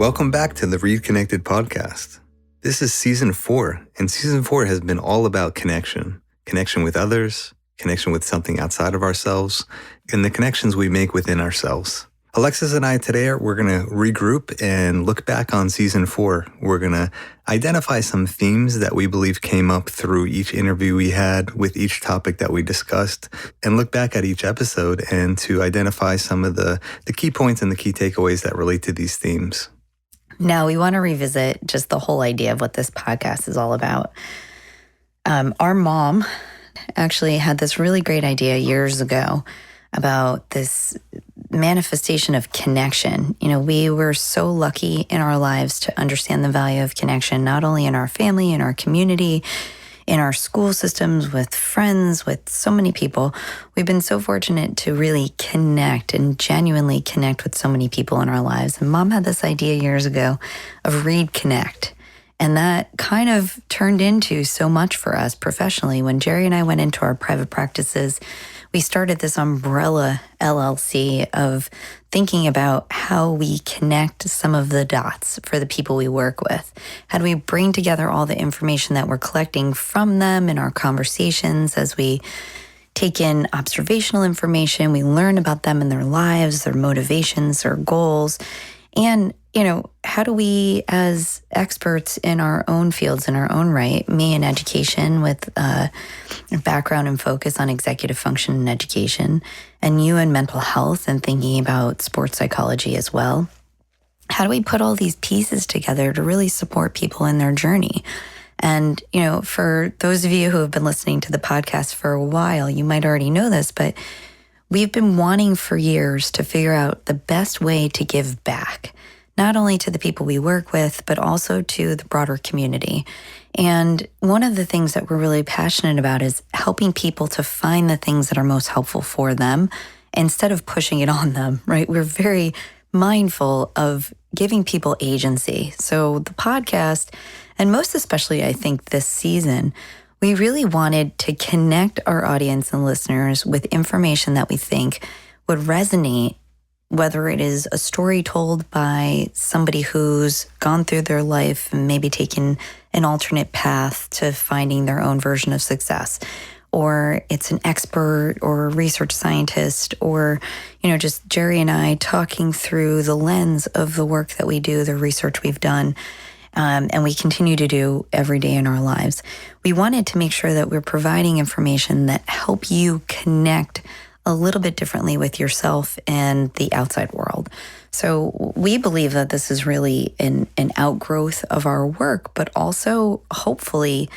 Welcome back to the ReidConnect-Ed podcast. This is season 4, and season 4 has been all about connection. Connection with others, connection with something outside of ourselves, and the connections we make within ourselves. Alexis and I today, we're going to regroup and look back on season 4. We're going to identify some themes that we believe came up through each interview we had with each topic that we discussed, and look back at each episode and to identify some of the key points and the key takeaways that relate to these themes. Now, we want to revisit just the whole idea of what this podcast is all about. Our mom actually had this really great idea years ago about this manifestation of connection. You know, we were so lucky in our lives to understand the value of connection, not only in our family, in our community, in our school systems, with friends, with so many people. We've been so fortunate to really connect and genuinely connect with so many people in our lives. And Mom had this idea years ago of ReidConnect. And that kind of turned into so much for us professionally. When Jerry and I went into our private practices, we started this umbrella LLC of thinking about how we connect some of the dots for the people we work with. How do we bring together all the information that we're collecting from them in our conversations as we take in observational information, we learn about them and their lives, their motivations, their goals, and how do we, as experts in our own fields, in our own right, me in education with a background and focus on executive function and education, and you in mental health and thinking about sports psychology as well, how do we put all these pieces together to really support people in their journey? And, for those of you who have been listening to the podcast for a while, you might already know this, but we've been wanting for years to figure out the best way to give back, not only to the people we work with, but also to the broader community. And one of the things that we're really passionate about is helping people to find the things that are most helpful for them instead of pushing it on them, right? We're very mindful of giving people agency. So the podcast, and most especially, I think this season, we really wanted to connect our audience and listeners with information that we think would resonate, whether it is a story told by somebody who's gone through their life and maybe taken an alternate path to finding their own version of success, or it's an expert or a research scientist, or, just Jerry and I talking through the lens of the work that we do, the research we've done, and we continue to do every day in our lives. We wanted to make sure that we're providing information that help you connect a little bit differently with yourself and the outside world. So we believe that this is really an outgrowth of our work, but also hopefully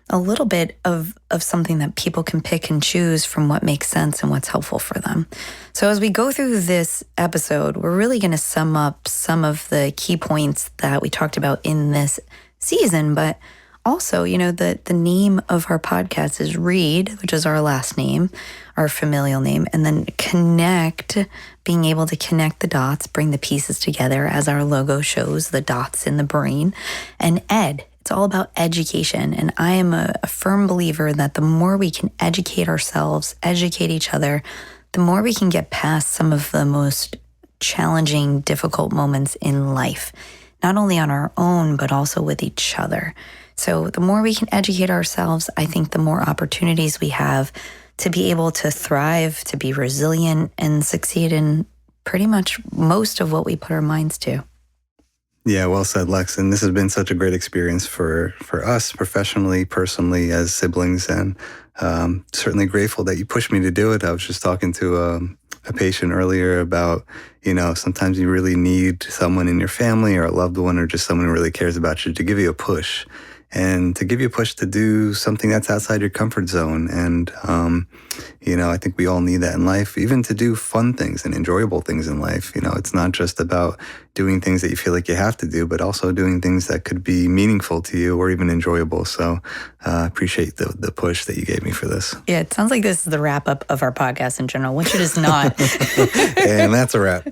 a little bit of something that people can pick and choose from what makes sense and what's helpful for them. So as we go through this episode, we're really going to sum up some of the key points that we talked about in this season, but also, the name of our podcast is Reid, which is our last name, our familial name, and then connect, being able to connect the dots, bring the pieces together as our logo shows, the dots in the brain, and Ed. It's all about education. And I am a firm believer that the more we can educate ourselves, educate each other, the more we can get past some of the most challenging, difficult moments in life, not only on our own, but also with each other. So the more we can educate ourselves, I think the more opportunities we have to be able to thrive, to be resilient, and succeed in pretty much most of what we put our minds to. Yeah, well said, Lex. And this has been such a great experience for us professionally, personally, as siblings, and certainly grateful that you pushed me to do it. I was just talking to a patient earlier about, sometimes you really need someone in your family or a loved one or just someone who really cares about you to give you a push. And to give you a push to do something that's outside your comfort zone. And, I think we all need that in life, even to do fun things and enjoyable things in life. It's not just about doing things that you feel like you have to do, but also doing things that could be meaningful to you or even enjoyable. So I appreciate the push that you gave me for this. Yeah, it sounds like this is the wrap up of our podcast in general, which it is not. And that's a wrap.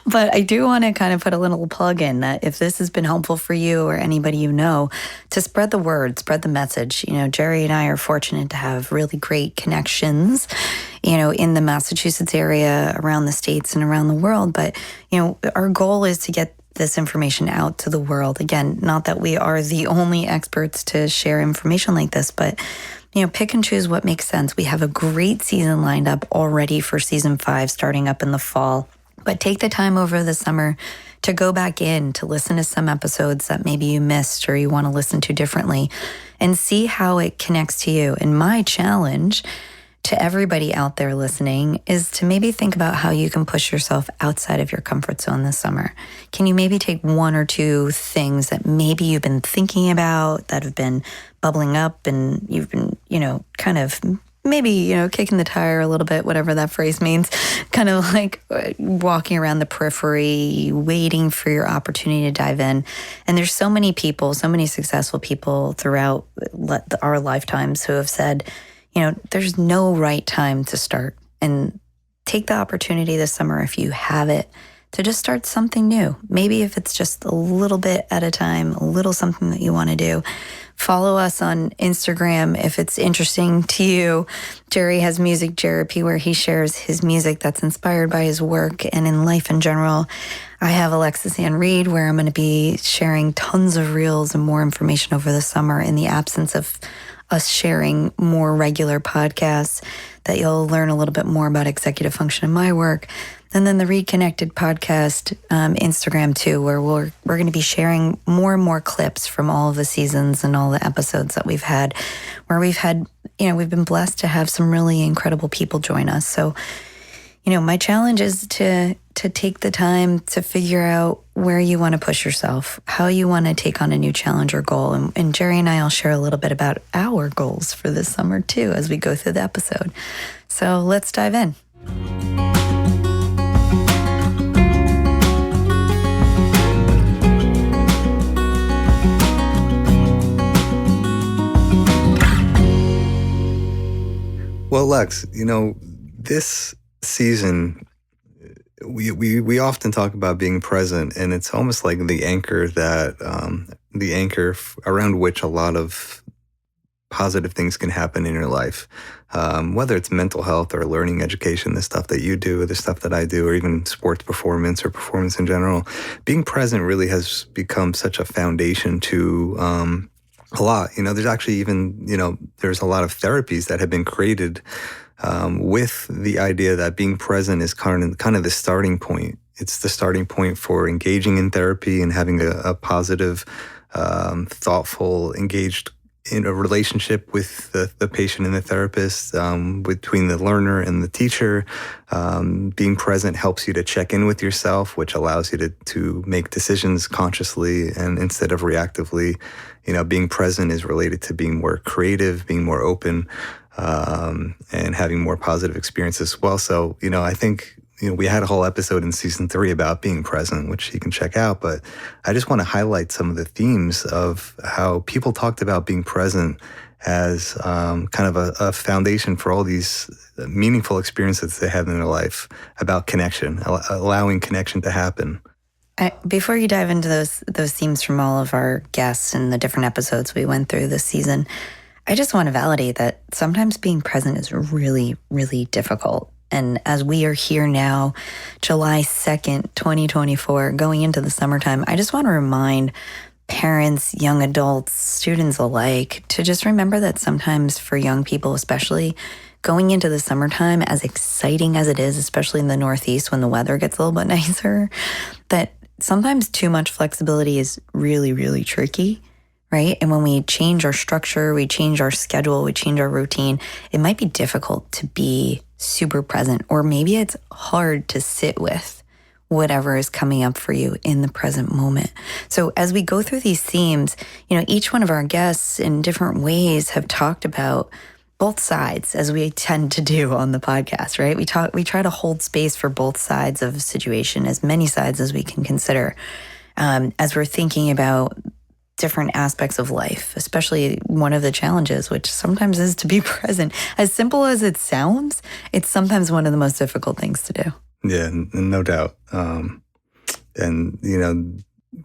But I do want to kind of put a little plug in that if this has been helpful for you or anybody to spread the word, spread the message. Jerry and I are fortunate to have really great connections, in the Massachusetts area, around the states and around the world. But, our goal is to get this information out to the world. Again, not that we are the only experts to share information like this, but pick and choose what makes sense. We have a great season lined up already for season 5 starting up in the fall. But take the time over the summer to go back in to listen to some episodes that maybe you missed or you want to listen to differently and see how it connects to you. And my challenge to everybody out there listening is to maybe think about how you can push yourself outside of your comfort zone this summer. Can you maybe take 1 or 2 things that maybe you've been thinking about that have been bubbling up and you've been, kind of maybe, kicking the tire a little bit, whatever that phrase means, kind of like walking around the periphery, waiting for your opportunity to dive in. And there's so many people, so many successful people throughout our lifetimes who have said, there's no right time to start. And take the opportunity this summer, if you have it, to just start something new. Maybe if it's just a little bit at a time, a little something that you want to do. Follow us on Instagram if it's interesting to you. Jerry has Music Jerapy, where he shares his music that's inspired by his work and in life in general. I have Alexis and Reid, where I'm going to be sharing tons of reels and more information over the summer in the absence of us sharing more regular podcasts that you'll learn a little bit more about executive function in my work. And then the ReidConnect-Ed podcast, Instagram too, where we're going to be sharing more and more clips from all of the seasons and all the episodes that we've had, where we've been blessed to have some really incredible people join us. So, my challenge is to take the time to figure out where you want to push yourself, how you want to take on a new challenge or goal. And Jerry and I will share a little bit about our goals for this summer too, as we go through the episode. So let's dive in. Well, Lex, this season, we often talk about being present, and it's almost like the anchor around which a lot of positive things can happen in your life, whether it's mental health or learning, education, the stuff that you do, the stuff that I do, or even sports performance or performance in general. Being present really has become such a foundation to a lot. There's actually even, there's a lot of therapies that have been created with the idea that being present is kind of the starting point. It's the starting point for engaging in therapy and having a positive, thoughtful, engaged in a relationship with the patient and the therapist, between the learner and the teacher. Being present helps you to check in with yourself, which allows you to make decisions consciously and instead of reactively. Being present is related to being more creative, being more open, and having more positive experiences as well. So, I think, we had a whole episode in season 3 about being present, which you can check out. But I just want to highlight some of the themes of how people talked about being present as kind of a foundation for all these meaningful experiences they have in their life, about connection, allowing connection to happen. Before you dive into those themes from all of our guests and the different episodes we went through this season, I just want to validate that sometimes being present is really, really difficult. And as we are here now, July 2nd, 2024, going into the summertime, I just want to remind parents, young adults, students alike, to just remember that sometimes for young people especially, going into the summertime, as exciting as it is, especially in the Northeast when the weather gets a little bit nicer, that sometimes too much flexibility is really, really tricky. Right? And when we change our structure, we change our schedule, we change our routine, it might be difficult to be super present, or maybe it's hard to sit with whatever is coming up for you in the present moment. So as we go through these themes, each one of our guests in different ways have talked about both sides, as we tend to do on the podcast, right? We try to hold space for both sides of a situation, as many sides as we can consider, as we're thinking about different aspects of life, especially one of the challenges, which sometimes is to be present. As simple as it sounds, it's sometimes one of the most difficult things to do. Yeah, no doubt.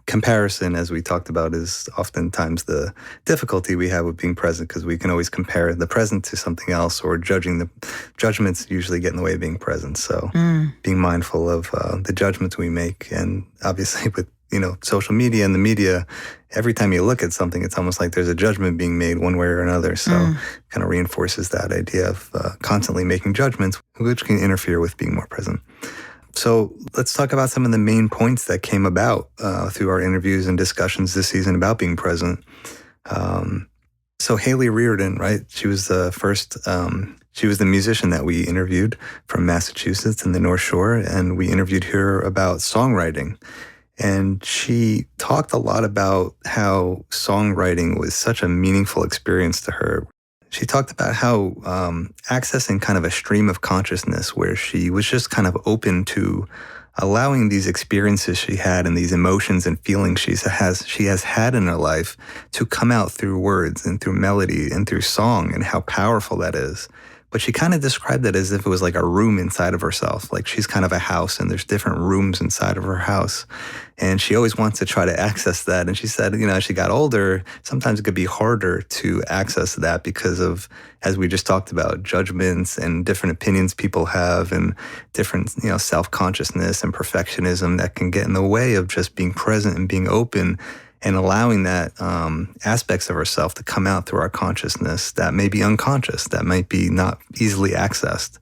Comparison, as we talked about, is oftentimes the difficulty we have with being present, because we can always compare the present to something else, or judgments usually get in the way of being present. So being mindful of the judgments we make, and obviously with social media and the media, every time you look at something, it's almost like there's a judgment being made one way or another. So kind of reinforces that idea of constantly making judgments, which can interfere with being more present. So let's talk about some of the main points that came about through our interviews and discussions this season about being present. So Hayley Reardon, right? She was the first, she was the musician that we interviewed from Massachusetts in the North Shore, and we interviewed her about songwriting. And she talked a lot about how songwriting was such a meaningful experience to her. She talked about how accessing kind of a stream of consciousness where she was just kind of open to allowing these experiences she had and these emotions and feelings she has had in her life to come out through words and through melody and through song, and how powerful that is. But she kind of described it as if it was like a room inside of herself. Like she's kind of a house and there's different rooms inside of her house. And she always wants to try to access that. And she said, as she got older, sometimes it could be harder to access that because of, as we just talked about, judgments and different opinions people have and different, self-consciousness and perfectionism that can get in the way of just being present and being open and allowing that aspects of ourselves to come out through our consciousness that may be unconscious, that might be not easily accessed.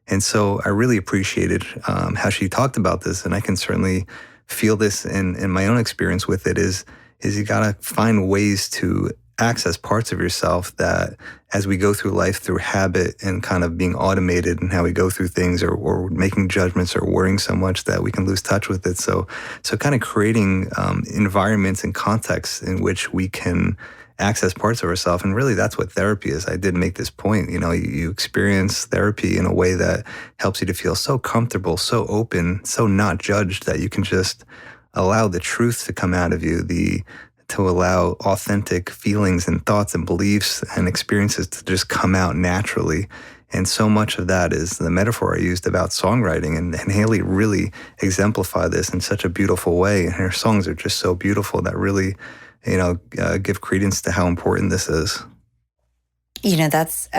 And so I really appreciated how she talked about this, and I can certainly feel this in my own experience with it, is you gotta find ways to access parts of yourself that, as we go through life through habit and kind of being automated and how we go through things, or making judgments or worrying so much that we can lose touch with it. So kind of creating environments and contexts in which we can access parts of ourselves. And really that's what therapy is. I did make this point, you experience therapy in a way that helps you to feel so comfortable, so open, so not judged, that you can just allow the truth to come out of you, to allow authentic feelings and thoughts and beliefs and experiences to just come out naturally. And so much of that is the metaphor I used about songwriting. And Hayley really exemplified this in such a beautiful way. And her songs are just so beautiful that really, give credence to how important this is. That's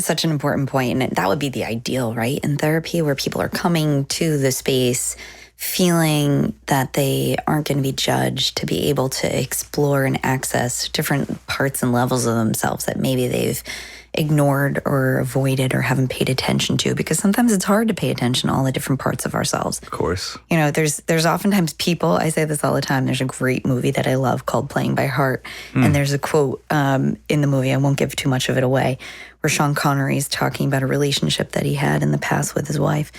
such an important point. And that would be the ideal, right? In therapy, where people are coming to the space feeling that they aren't going to be judged, to be able to explore and access different parts and levels of themselves that maybe they've ignored or avoided or haven't paid attention to, because sometimes it's hard to pay attention to all the different parts of ourselves. Of course. There's oftentimes people, I say this all the time, there's a great movie that I love called Playing by Heart, and there's a quote in the movie, I won't give too much of it away, where Sean Connery is talking about a relationship that he had in the past with his wife.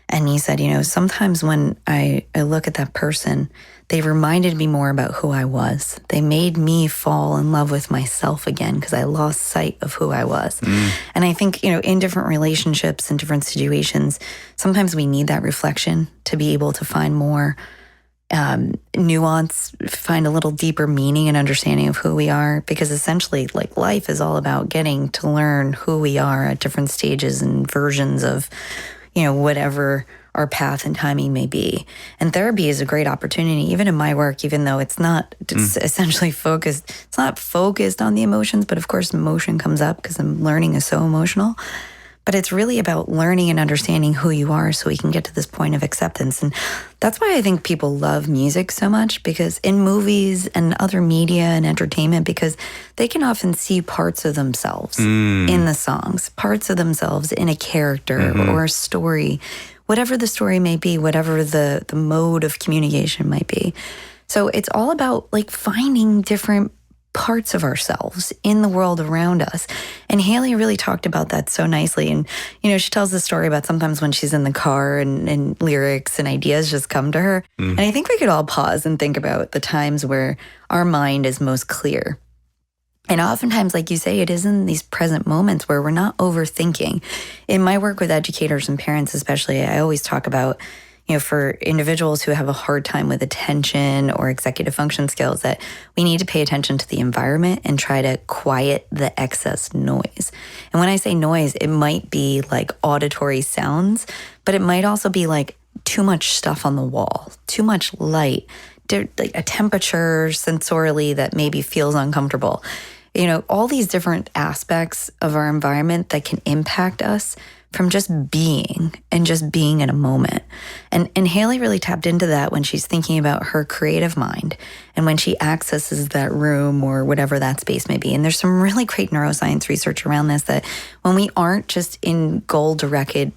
And he said, sometimes when I look at that person, they reminded me more about who I was. They made me fall in love with myself again because I lost sight of who I was. And I think, in different relationships and different situations, sometimes we need that reflection to be able to find more nuance, find a little deeper meaning and understanding of who we are. Because essentially, life is all about getting to learn who we are at different stages and versions of whatever our path and timing may be. And therapy is a great opportunity, even in my work, even though it's not essentially focused. It's not focused on the emotions, but of course emotion comes up because learning is so emotional. But it's really about learning and understanding who you are so we can get to this point of acceptance. And that's why I think people love music so much, because in movies and other media and entertainment, because they can often see parts of themselves in the songs, parts of themselves in a character or a story, whatever the story may be, whatever the mode of communication might be. So it's all about finding different parts of ourselves in the world around us. And Hayley really talked about that so nicely. And, she tells the story about sometimes when she's in the car and lyrics and ideas just come to her. And I think we could all pause and think about the times where our mind is most clear. And oftentimes, like you say, it is in these present moments where we're not overthinking. In my work with educators and parents especially, I always talk about, for individuals who have a hard time with attention or executive function skills, that we need to pay attention to the environment and try to quiet the excess noise. And when I say noise, it might be auditory sounds, but it might also be too much stuff on the wall, too much light, a temperature sensorially that maybe feels uncomfortable. All these different aspects of our environment that can impact us from just being in a moment. And Hayley really tapped into that when she's thinking about her creative mind and when she accesses that room or whatever that space may be. And there's some really great neuroscience research around this, that when we aren't just in goal-directed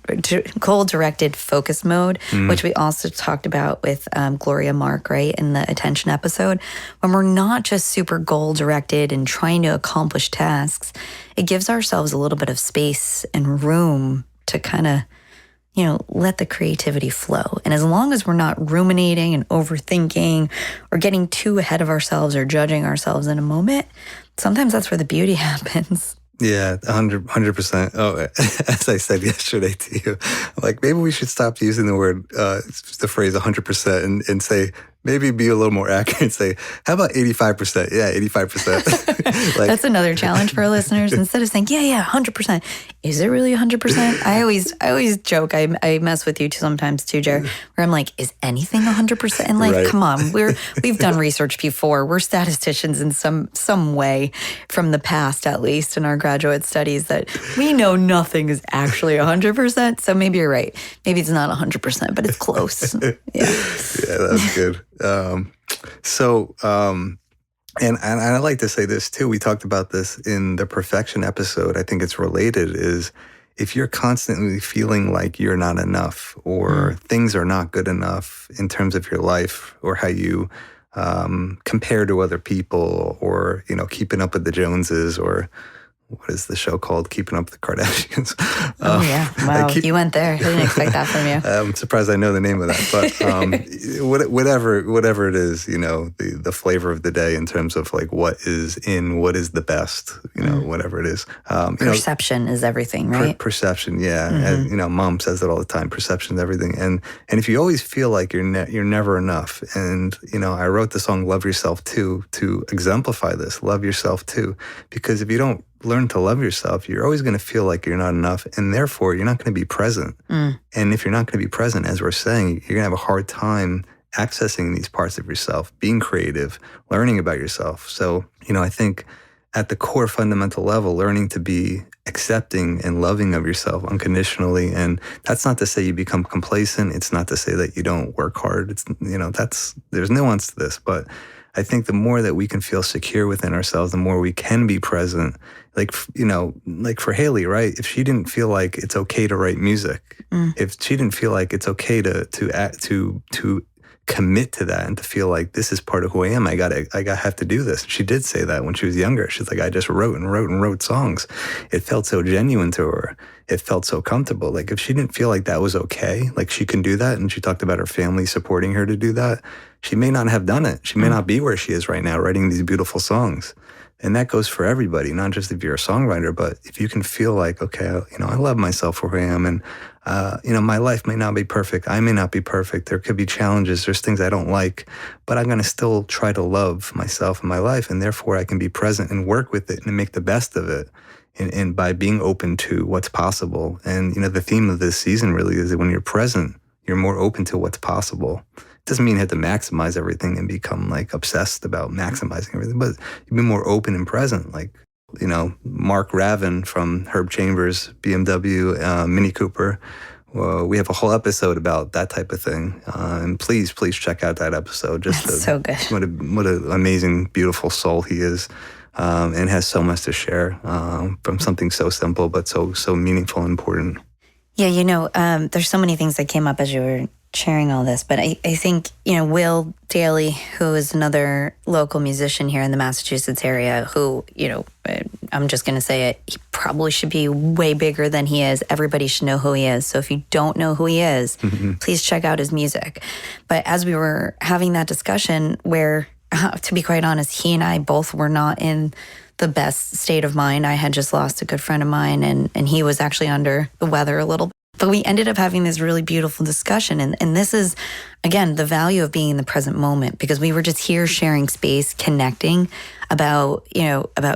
focus mode, which we also talked about with Gloria Mark, right, in the attention episode, when we're not just super goal-directed and trying to accomplish tasks, it gives ourselves a little bit of space and room to kind of, let the creativity flow. And as long as we're not ruminating and overthinking or getting too ahead of ourselves or judging ourselves in a moment, sometimes that's where the beauty happens. Yeah, 100%. Oh, as I said yesterday to you, like maybe we should stop using the phrase 100% and say, maybe be a little more accurate and say, how about 85%? Yeah, 85%. That's another challenge for our listeners. Instead of saying, yeah, 100%. Is it really 100%? I always joke. I mess with you sometimes too, Jared, where I'm like, is anything 100%? And like, come on, we've done research before. We're statisticians in some way from the past, at least in our graduate studies, that we know nothing is actually 100%. So maybe you're right. Maybe it's not 100%, but it's close. Yeah. Yeah, that's good. And I like to say this too. We talked about this in the perfection episode. I think it's related, is if you're constantly feeling like you're not enough or things are not good enough in terms of your life or how you compare to other people, or, keeping up with the Joneses, or what is the show called? Keeping Up with the Kardashians. Oh, yeah. Wow, you went there. I didn't expect that from you. I'm surprised I know the name of that. But whatever it is, the flavor of the day in terms of like what is the best, whatever it is. Perception is everything, right? Perception, yeah. Mm-hmm. And, Mom says it all the time. Perception is everything. And if you always feel like you're never enough, and, I wrote the song Love Yourself Too to exemplify this. Love yourself too. Because if you don't learn to love yourself, you're always going to feel like you're not enough, and therefore you're not going to be present. And if you're not going to be present, as we're saying, you're going to have a hard time accessing these parts of yourself, being creative, learning about yourself. So, I think at the core fundamental level, learning to be accepting and loving of yourself unconditionally. And that's not to say you become complacent. It's not to say that you don't work hard. It's, there's nuance to this, but I think the more that we can feel secure within ourselves, the more we can be present. Like for Hayley, right? If she didn't feel like it's okay to write music, if she didn't feel like it's okay to commit to that and to feel like this is part of who I am, I have to do this. She did say that when she was younger. She's like, I just wrote songs. It felt so genuine to her. It felt so comfortable. Like if she didn't feel like that was okay, like she can do that, and she talked about her family supporting her to do that, she may not have done it. She may not be where she is right now, writing these beautiful songs. And that goes for everybody, not just if you're a songwriter, but if you can feel like, okay, I love myself for who I am, and, my life may not be perfect. I may not be perfect. There could be challenges. There's things I don't like, but I'm going to still try to love myself and my life, and therefore I can be present and work with it and make the best of it. And by being open to what's possible. And, the theme of this season really is that when you're present, you're more open to what's possible. It doesn't mean you have to maximize everything and become like obsessed about maximizing everything, but you be more open and present. Like, Mark Ravin from Herb Chambers, BMW, Mini Cooper. We have a whole episode about that type of thing. And please check out that episode. So good. What an amazing, beautiful soul he is. And has so much to share from something so simple but so meaningful and important. Yeah, there's so many things that came up as you were sharing all this, but I think, Will Dailey, who is another local musician here in the Massachusetts area, who, I'm just going to say it, he probably should be way bigger than he is. Everybody should know who he is. So if you don't know who he is, please check out his music. But as we were having that discussion where, to be quite honest, he and I both were not in the best state of mind. I had just lost a good friend of mine, and he was actually under the weather a little bit. But we ended up having this really beautiful discussion. And this is, again, the value of being in the present moment, because we were just here sharing space, connecting about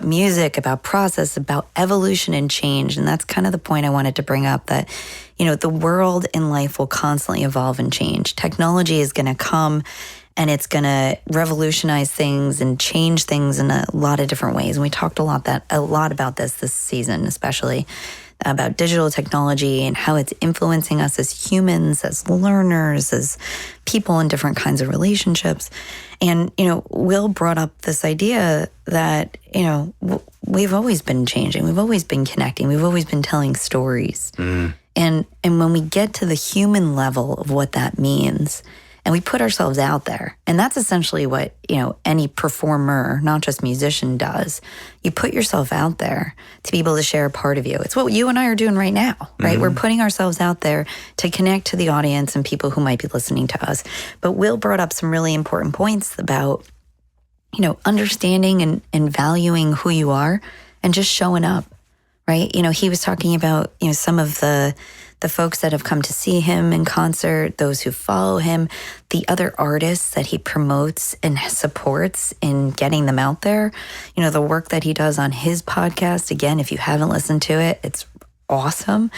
music, about process, about evolution and change. And that's kind of the point I wanted to bring up, that, the world and life will constantly evolve and change. Technology is going to come, and it's going to revolutionize things and change things in a lot of different ways. And we talked a lot about this season, especially, about digital technology and how it's influencing us as humans, as learners, as people in different kinds of relationships. And, Will brought up this idea that, we've always been changing. We've always been connecting. We've always been telling stories. And when we get to the human level of what that means, and we put ourselves out there, and that's essentially what, any performer, not just musician, does. You put yourself out there to be able to share a part of you. It's what you and I are doing right now, right? We're putting ourselves out there to connect to the audience and people who might be listening to us. But Will brought up some really important points about, understanding and valuing who you are and just showing up, right? He was talking about, some of the folks that have come to see him in concert, those who follow him, the other artists that he promotes and supports in getting them out there. The work that he does on his podcast. Again, if you haven't listened to it, it's awesome.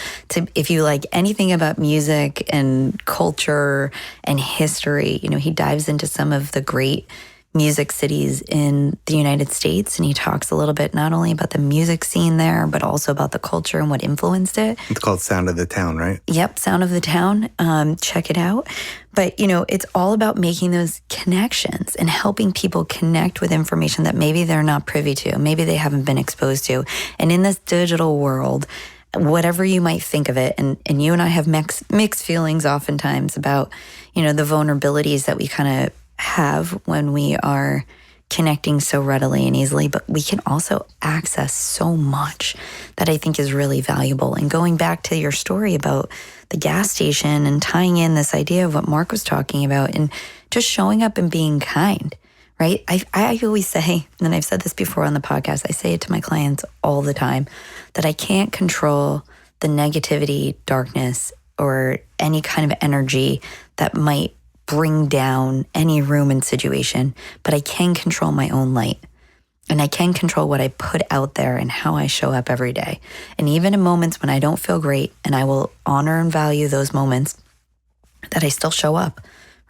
If you like anything about music and culture and history, he dives into some of the great music cities in the United States, and he talks a little bit not only about the music scene there, but also about the culture and what influenced it. It's called Sound of the Town, right? Yep, Sound of the Town. Check it out. But, it's all about making those connections and helping people connect with information that maybe they're not privy to, maybe they haven't been exposed to. And in this digital world, whatever you might think of it, and you and I have mixed feelings oftentimes about, the vulnerabilities that we kind of have when we are connecting so readily and easily, but we can also access so much that I think is really valuable. And going back to your story about the gas station and tying in this idea of what Mark was talking about and just showing up and being kind, right? I always say, and I've said this before on the podcast, I say it to my clients all the time, that I can't control the negativity, darkness, or any kind of energy that might bring down any room and situation, but I can control my own light. And I can control what I put out there and how I show up every day. And even in moments when I don't feel great, and I will honor and value those moments, that I still show up,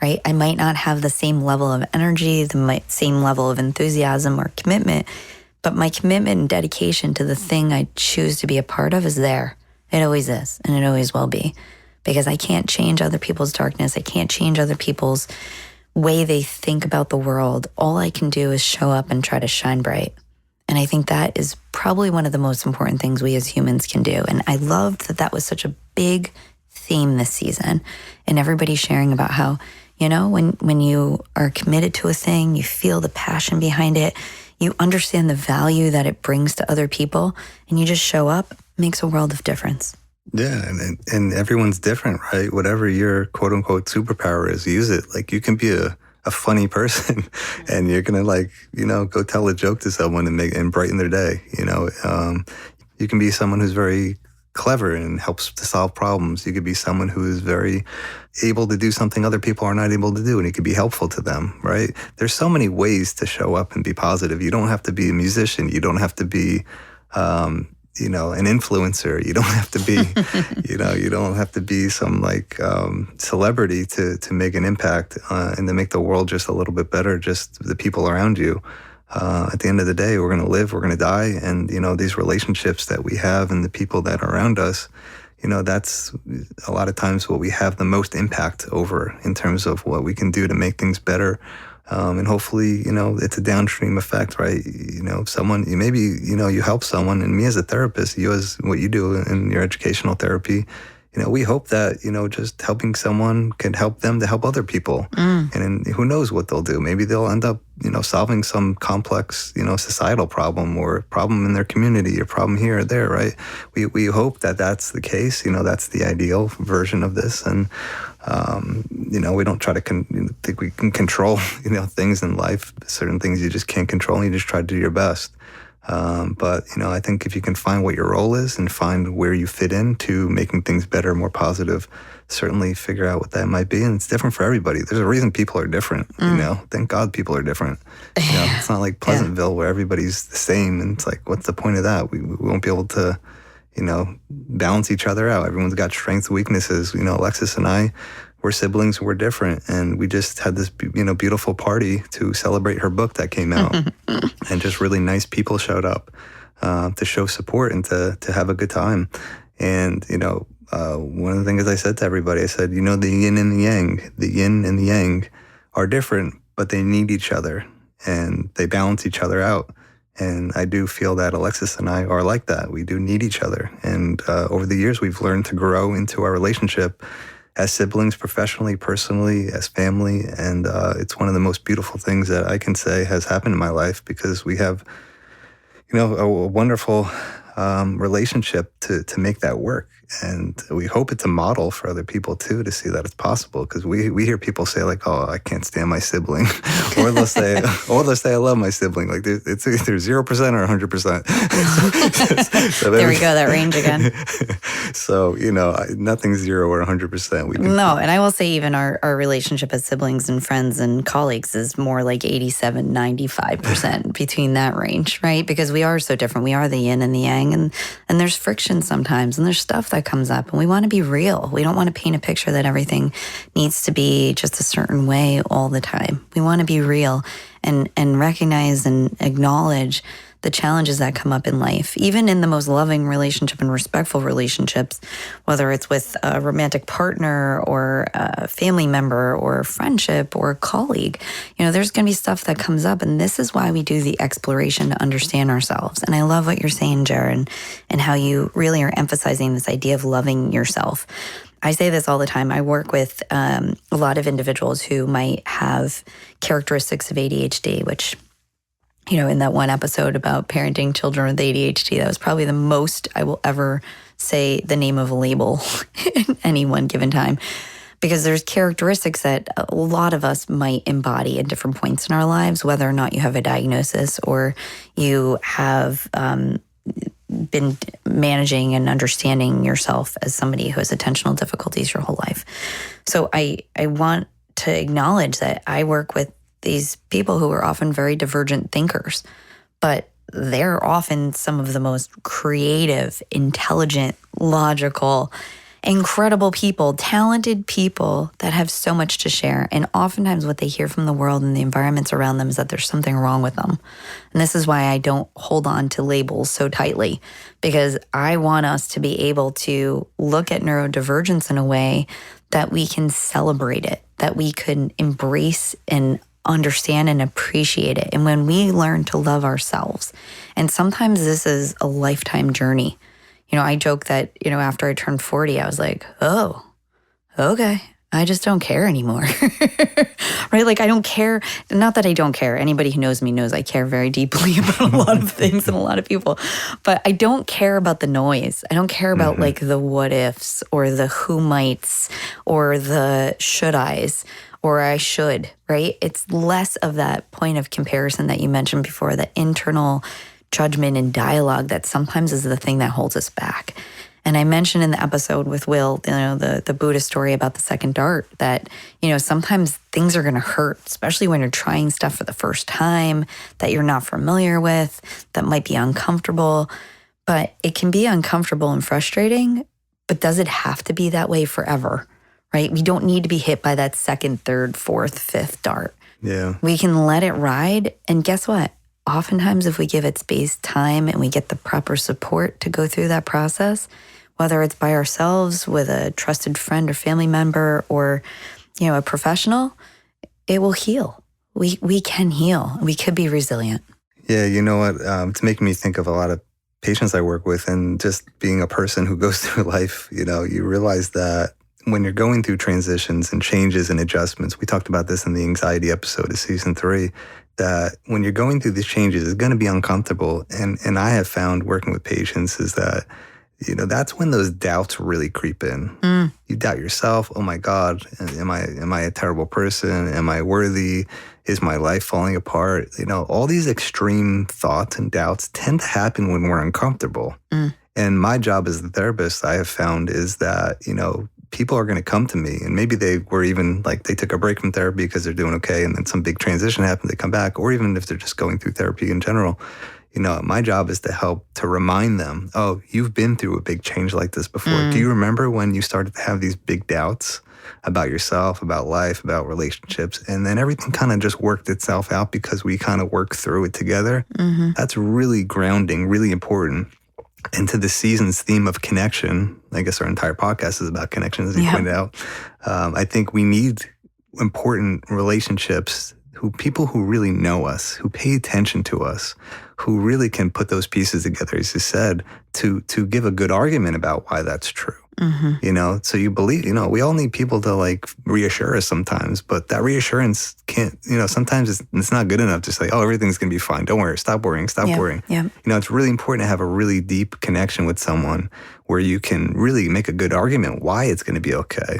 right? I might not have the same level of energy, the same level of enthusiasm or commitment, but my commitment and dedication to the thing I choose to be a part of is there. It always is, and it always will be. Because I can't change other people's darkness. I can't change other people's way they think about the world. All I can do is show up and try to shine bright. And I think that is probably one of the most important things we as humans can do. And I loved that was such a big theme this season. And everybody sharing about how, when you are committed to a thing, you feel the passion behind it, you understand the value that it brings to other people, and you just show up, makes a world of difference. Yeah, and everyone's different, right? Whatever your quote-unquote superpower is, use it. Like, you can be a funny person and you're going to, go tell a joke to someone and brighten their day, You can be someone who's very clever and helps to solve problems. You could be someone who is very able to do something other people are not able to do, and it could be helpful to them, right? There's so many ways to show up and be positive. You don't have to be a musician. You don't have to be an influencer. You don't have to be, you don't have to be some celebrity to make an impact and to make the world just a little bit better, just the people around you. At the end of the day, we're going to live, we're going to die. And, these relationships that we have and the people that are around us, that's a lot of times what we have the most impact over in terms of what we can do to make things better. And hopefully, it's a downstream effect, right? Someone, you help someone, and me as a therapist, you as what you do in your educational therapy, we hope that, just helping someone can help them to help other people. And who knows what they'll do. Maybe they'll end up, solving some complex, societal problem or problem in their community or problem here or there, right? We hope that that's the case. That's the ideal version of this. And, we don't try to think we can control, things in life. Certain things you just can't control, and you just try to do your best. But I think if you can find what your role is and find where you fit into making things better, more positive, certainly figure out what that might be. And it's different for everybody. There's a reason people are different, Thank God people are different. It's not like Pleasantville where everybody's the same. And it's like, what's the point of that? We won't be able to, balance each other out. Everyone's got strengths, weaknesses. Alexis and I, we're siblings, we're different. And we just had this, beautiful party to celebrate her book that came out. And just really nice people showed up. to show support and to have a good time. And, one of the things I said to everybody, I said, the yin and the yang are different, but they need each other and they balance each other out. And I do feel that Alexis and I are like that. We do need each other. And over the years, we've learned to grow into our relationship as siblings, professionally, personally, as family. And it's one of the most beautiful things that I can say has happened in my life, because we have, a wonderful relationship to make that work. And we hope it's a model for other people too, to see that it's possible. Because we hear people say like, "Oh, I can't stand my sibling," or they'll say, "I love my sibling." Like it's either 0% or 100%. So there we go, that range again. So nothing's 0 or 100%. No, and I will say even our relationship as siblings and friends and colleagues is more like 87, 95% between that range, right? Because we are so different. We are the yin and the yang, and there's friction sometimes, and there's stuff that comes up, and we want to be real. We don't want to paint a picture that everything needs to be just a certain way all the time. We want to be real and recognize and acknowledge the challenges that come up in life, even in the most loving relationship and respectful relationships, whether it's with a romantic partner or a family member or a friendship or a colleague. There's going to be stuff that comes up, and this is why we do the exploration to understand ourselves. And I love what you're saying, Jared, and how you really are emphasizing this idea of loving yourself. I say this all the time. I work with a lot of individuals who might have characteristics of ADHD, which, in that one episode about parenting children with ADHD, that was probably the most I will ever say the name of a label in any one given time, because there's characteristics that a lot of us might embody at different points in our lives, whether or not you have a diagnosis or you have been managing and understanding yourself as somebody who has attentional difficulties your whole life. So I want to acknowledge that I work with these people who are often very divergent thinkers, but they're often some of the most creative, intelligent, logical, incredible people, talented people that have so much to share. And oftentimes what they hear from the world and the environments around them is that there's something wrong with them. And this is why I don't hold on to labels so tightly, because I want us to be able to look at neurodivergence in a way that we can celebrate it, that we can embrace and understand and appreciate it. And when we learn to love ourselves, and sometimes this is a lifetime journey. I joke that, after I turned 40, I was like, oh, okay, I just don't care anymore, right? Like I don't care. Not that I don't care. Anybody who knows me knows I care very deeply about a lot of things and a lot of people, but I don't care about the noise. I don't care about like the what ifs or the who mights or the should I's or I should, right? It's less of that point of comparison that you mentioned before, the internal judgment and dialogue that sometimes is the thing that holds us back. And I mentioned in the episode with Will, the Buddha story about the second dart, that, sometimes things are going to hurt, especially when you're trying stuff for the first time that you're not familiar with, that might be uncomfortable. But it can be uncomfortable and frustrating, but does it have to be that way forever? Right? We don't need to be hit by that second, third, fourth, fifth dart. Yeah. We can let it ride. And guess what? Oftentimes, if we give it space, time, and we get the proper support to go through that process, whether it's by ourselves, with a trusted friend or family member, or, a professional, it will heal. We can heal. We could be resilient. Yeah, you know what? It's making me think of a lot of patients I work with, and just being a person who goes through life, you realize that when you're going through transitions and changes and adjustments, we talked about this in the anxiety episode of season 3, that when you're going through these changes, it's going to be uncomfortable. And I have found working with patients is that, that's when those doubts really creep in. You doubt yourself. Oh my God, am I a terrible person? Am I worthy? Is my life falling apart? All these extreme thoughts and doubts tend to happen when we're uncomfortable. And my job as the therapist, I have found, is that, people are going to come to me, and maybe they were even like they took a break from therapy because they're doing okay, and then some big transition happened, they come back, or even if they're just going through therapy in general, my job is to help to remind them, oh, you've been through a big change like this before. Do you remember when you started to have these big doubts about yourself, about life, about relationships, and then everything kind of just worked itself out because we kind of worked through it together? That's really grounding, really important. And to the season's theme of connection, I guess our entire podcast is about connection, as you pointed out. I think we need important relationships, people who really know us, who pay attention to us, who really can put those pieces together, as you said, to give a good argument about why that's true. So you believe, we all need people to reassure us sometimes, but that reassurance can't, sometimes it's not good enough to say, oh, everything's going to be fine. Don't worry. Stop worrying. Stop worrying. Yeah. It's really important to have a really deep connection with someone where you can really make a good argument why it's going to be okay.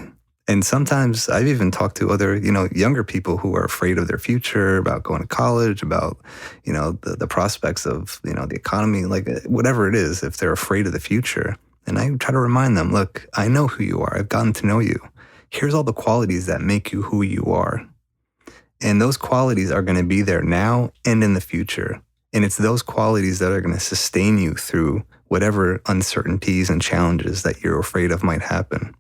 And sometimes I've even talked to other, younger people who are afraid of their future, about going to college, about, the prospects of, the economy, whatever it is, if they're afraid of the future. And I try to remind them, look, I know who you are. I've gotten to know you. Here's all the qualities that make you who you are. And those qualities are going to be there now and in the future. And it's those qualities that are going to sustain you through whatever uncertainties and challenges that you're afraid of might happen.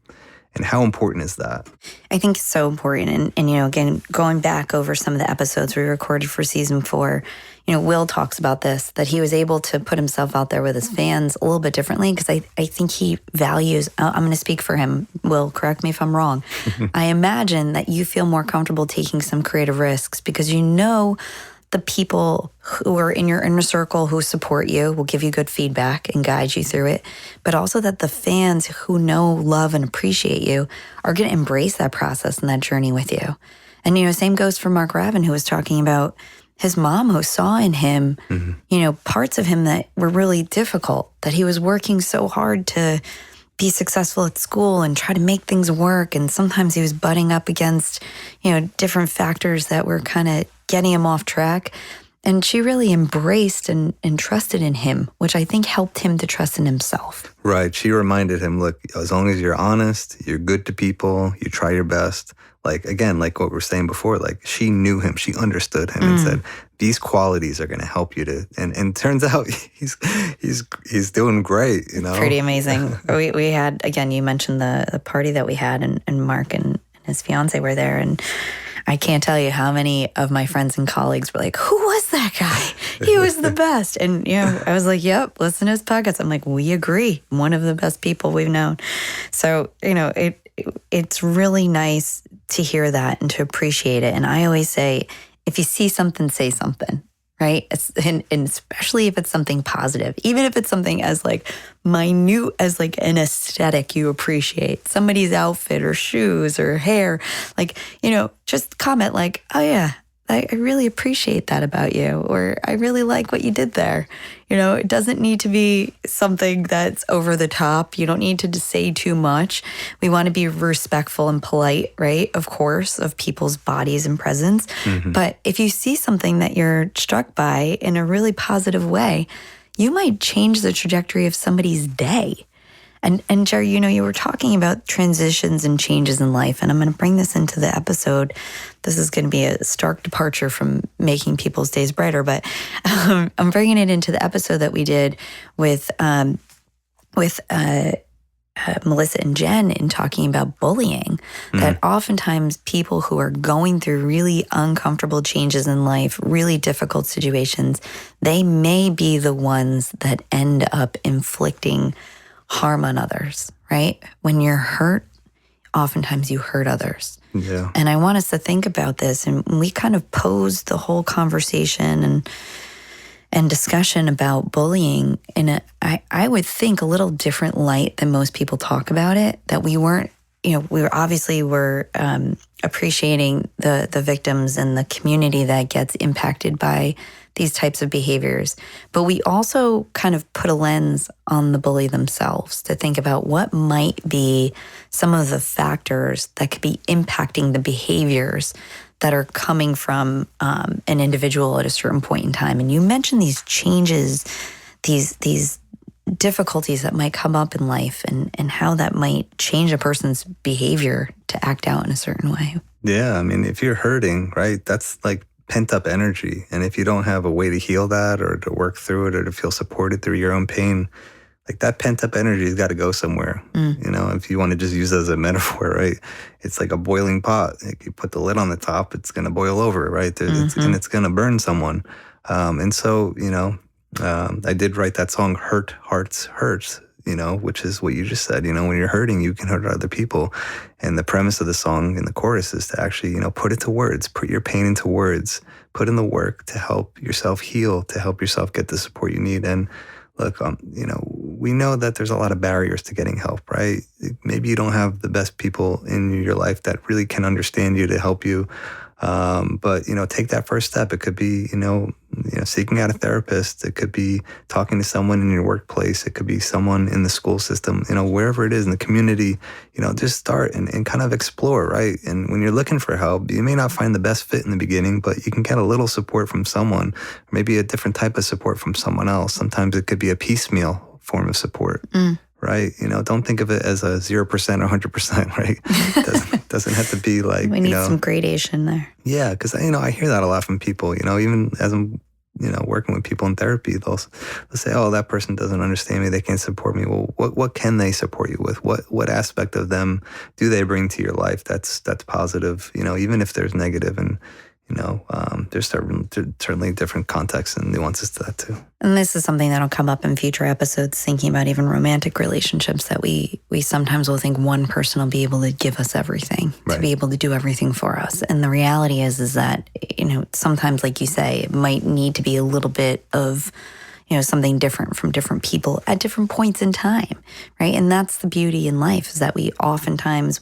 And how important is that? I think it's so important. And again, going back over some of the episodes we recorded for season 4, Will talks about this, that he was able to put himself out there with his fans a little bit differently because I think he values, I'm going to speak for him, Will, correct me if I'm wrong. I imagine that you feel more comfortable taking some creative risks because the people who are in your inner circle who support you will give you good feedback and guide you through it, but also that the fans who know, love, and appreciate you are going to embrace that process and that journey with you. And, same goes for Mark Ravin, who was talking about his mom who saw in him, parts of him that were really difficult, that he was working so hard to be successful at school and try to make things work. And sometimes he was butting up against, different factors that were kind of getting him off track. And she really embraced and trusted in him, which I think helped him to trust in himself. Right. She reminded him, look, as long as you're honest, you're good to people, you try your best. Like what we were saying before, she knew him, she understood him and said, these qualities are going to help you to, and turns out he's doing great, Pretty amazing. We had, again, you mentioned the party that we had and Mark and his fiance were there, and I can't tell you how many of my friends and colleagues were like, who was that guy? He was the best. And, I was like, yep, listen to his podcast. I'm like, we agree. One of the best people we've known. So, it's really nice to hear that and to appreciate it. And I always say, if you see something, say something, right? And especially if it's something positive, even if it's something as minute as an aesthetic you appreciate, somebody's outfit or shoes or hair, just comment oh yeah, I really appreciate that about you, or I really like what you did there. It doesn't need to be something that's over the top. You don't need to say too much. We want to be respectful and polite, right? Of course, of people's bodies and presence. But if you see something that you're struck by in a really positive way, you might change the trajectory of somebody's day. And Jerry, you were talking about transitions and changes in life, and I'm going to bring this into the episode. This is going to be a stark departure from making people's days brighter, but I'm bringing it into the episode that we did with Melissa and Jen in talking about bullying, that oftentimes people who are going through really uncomfortable changes in life, really difficult situations, they may be the ones that end up inflicting harm on others, right? When you're hurt, oftentimes you hurt others. Yeah. And I want us to think about this. And we kind of posed the whole conversation and discussion about bullying in I would think, a little different light than most people talk about it, that we weren't, we obviously were appreciating the victims and the community that gets impacted by these types of behaviors. But we also kind of put a lens on the bully themselves to think about what might be some of the factors that could be impacting the behaviors that are coming from an individual at a certain point in time. And you mentioned these changes, these difficulties that might come up in life and how that might change a person's behavior to act out in a certain way. Yeah, I mean, if you're hurting, right, that's pent up energy. And if you don't have a way to heal that or to work through it or to feel supported through your own pain, like that pent up energy has got to go somewhere. If you want to just use it as a metaphor, right? It's like a boiling pot. Like you put the lid on the top, it's going to boil over, right? And it's going to burn someone. And so, I did write that song, Hurt Hearts Hurts, which is what you just said. When you're hurting, you can hurt other people. And the premise of the song in the chorus is to actually, put it to words, put your pain into words, put in the work to help yourself heal, to help yourself get the support you need. And look, we know that there's a lot of barriers to getting help, right? Maybe you don't have the best people in your life that really can understand you to help you. But take that first step. It could be, seeking out a therapist. It could be talking to someone in your workplace. It could be someone in the school system, wherever it is in the community, just start and kind of explore, right? And when you're looking for help, you may not find the best fit in the beginning, but you can get a little support from someone, or maybe a different type of support from someone else. Sometimes it could be a piecemeal form of support. Right? Don't think of it as a 0% or 100%, right? It doesn't have to be like, we need some gradation there. Yeah, because, I hear that a lot from people, even as I'm, working with people in therapy, they'll say, oh, that person doesn't understand me. They can't support me. Well, what can they support you with? What aspect of them do they bring to your life that's positive, even if there's negative? And, there's certainly different contexts and nuances to that too. And this is something that'll come up in future episodes, thinking about even romantic relationships, that we sometimes will think one person will be able to give us everything, to be able to do everything for us. And the reality is that, sometimes, like you say, it might need to be a little bit of, something different from different people at different points in time, right? And that's the beauty in life, is that we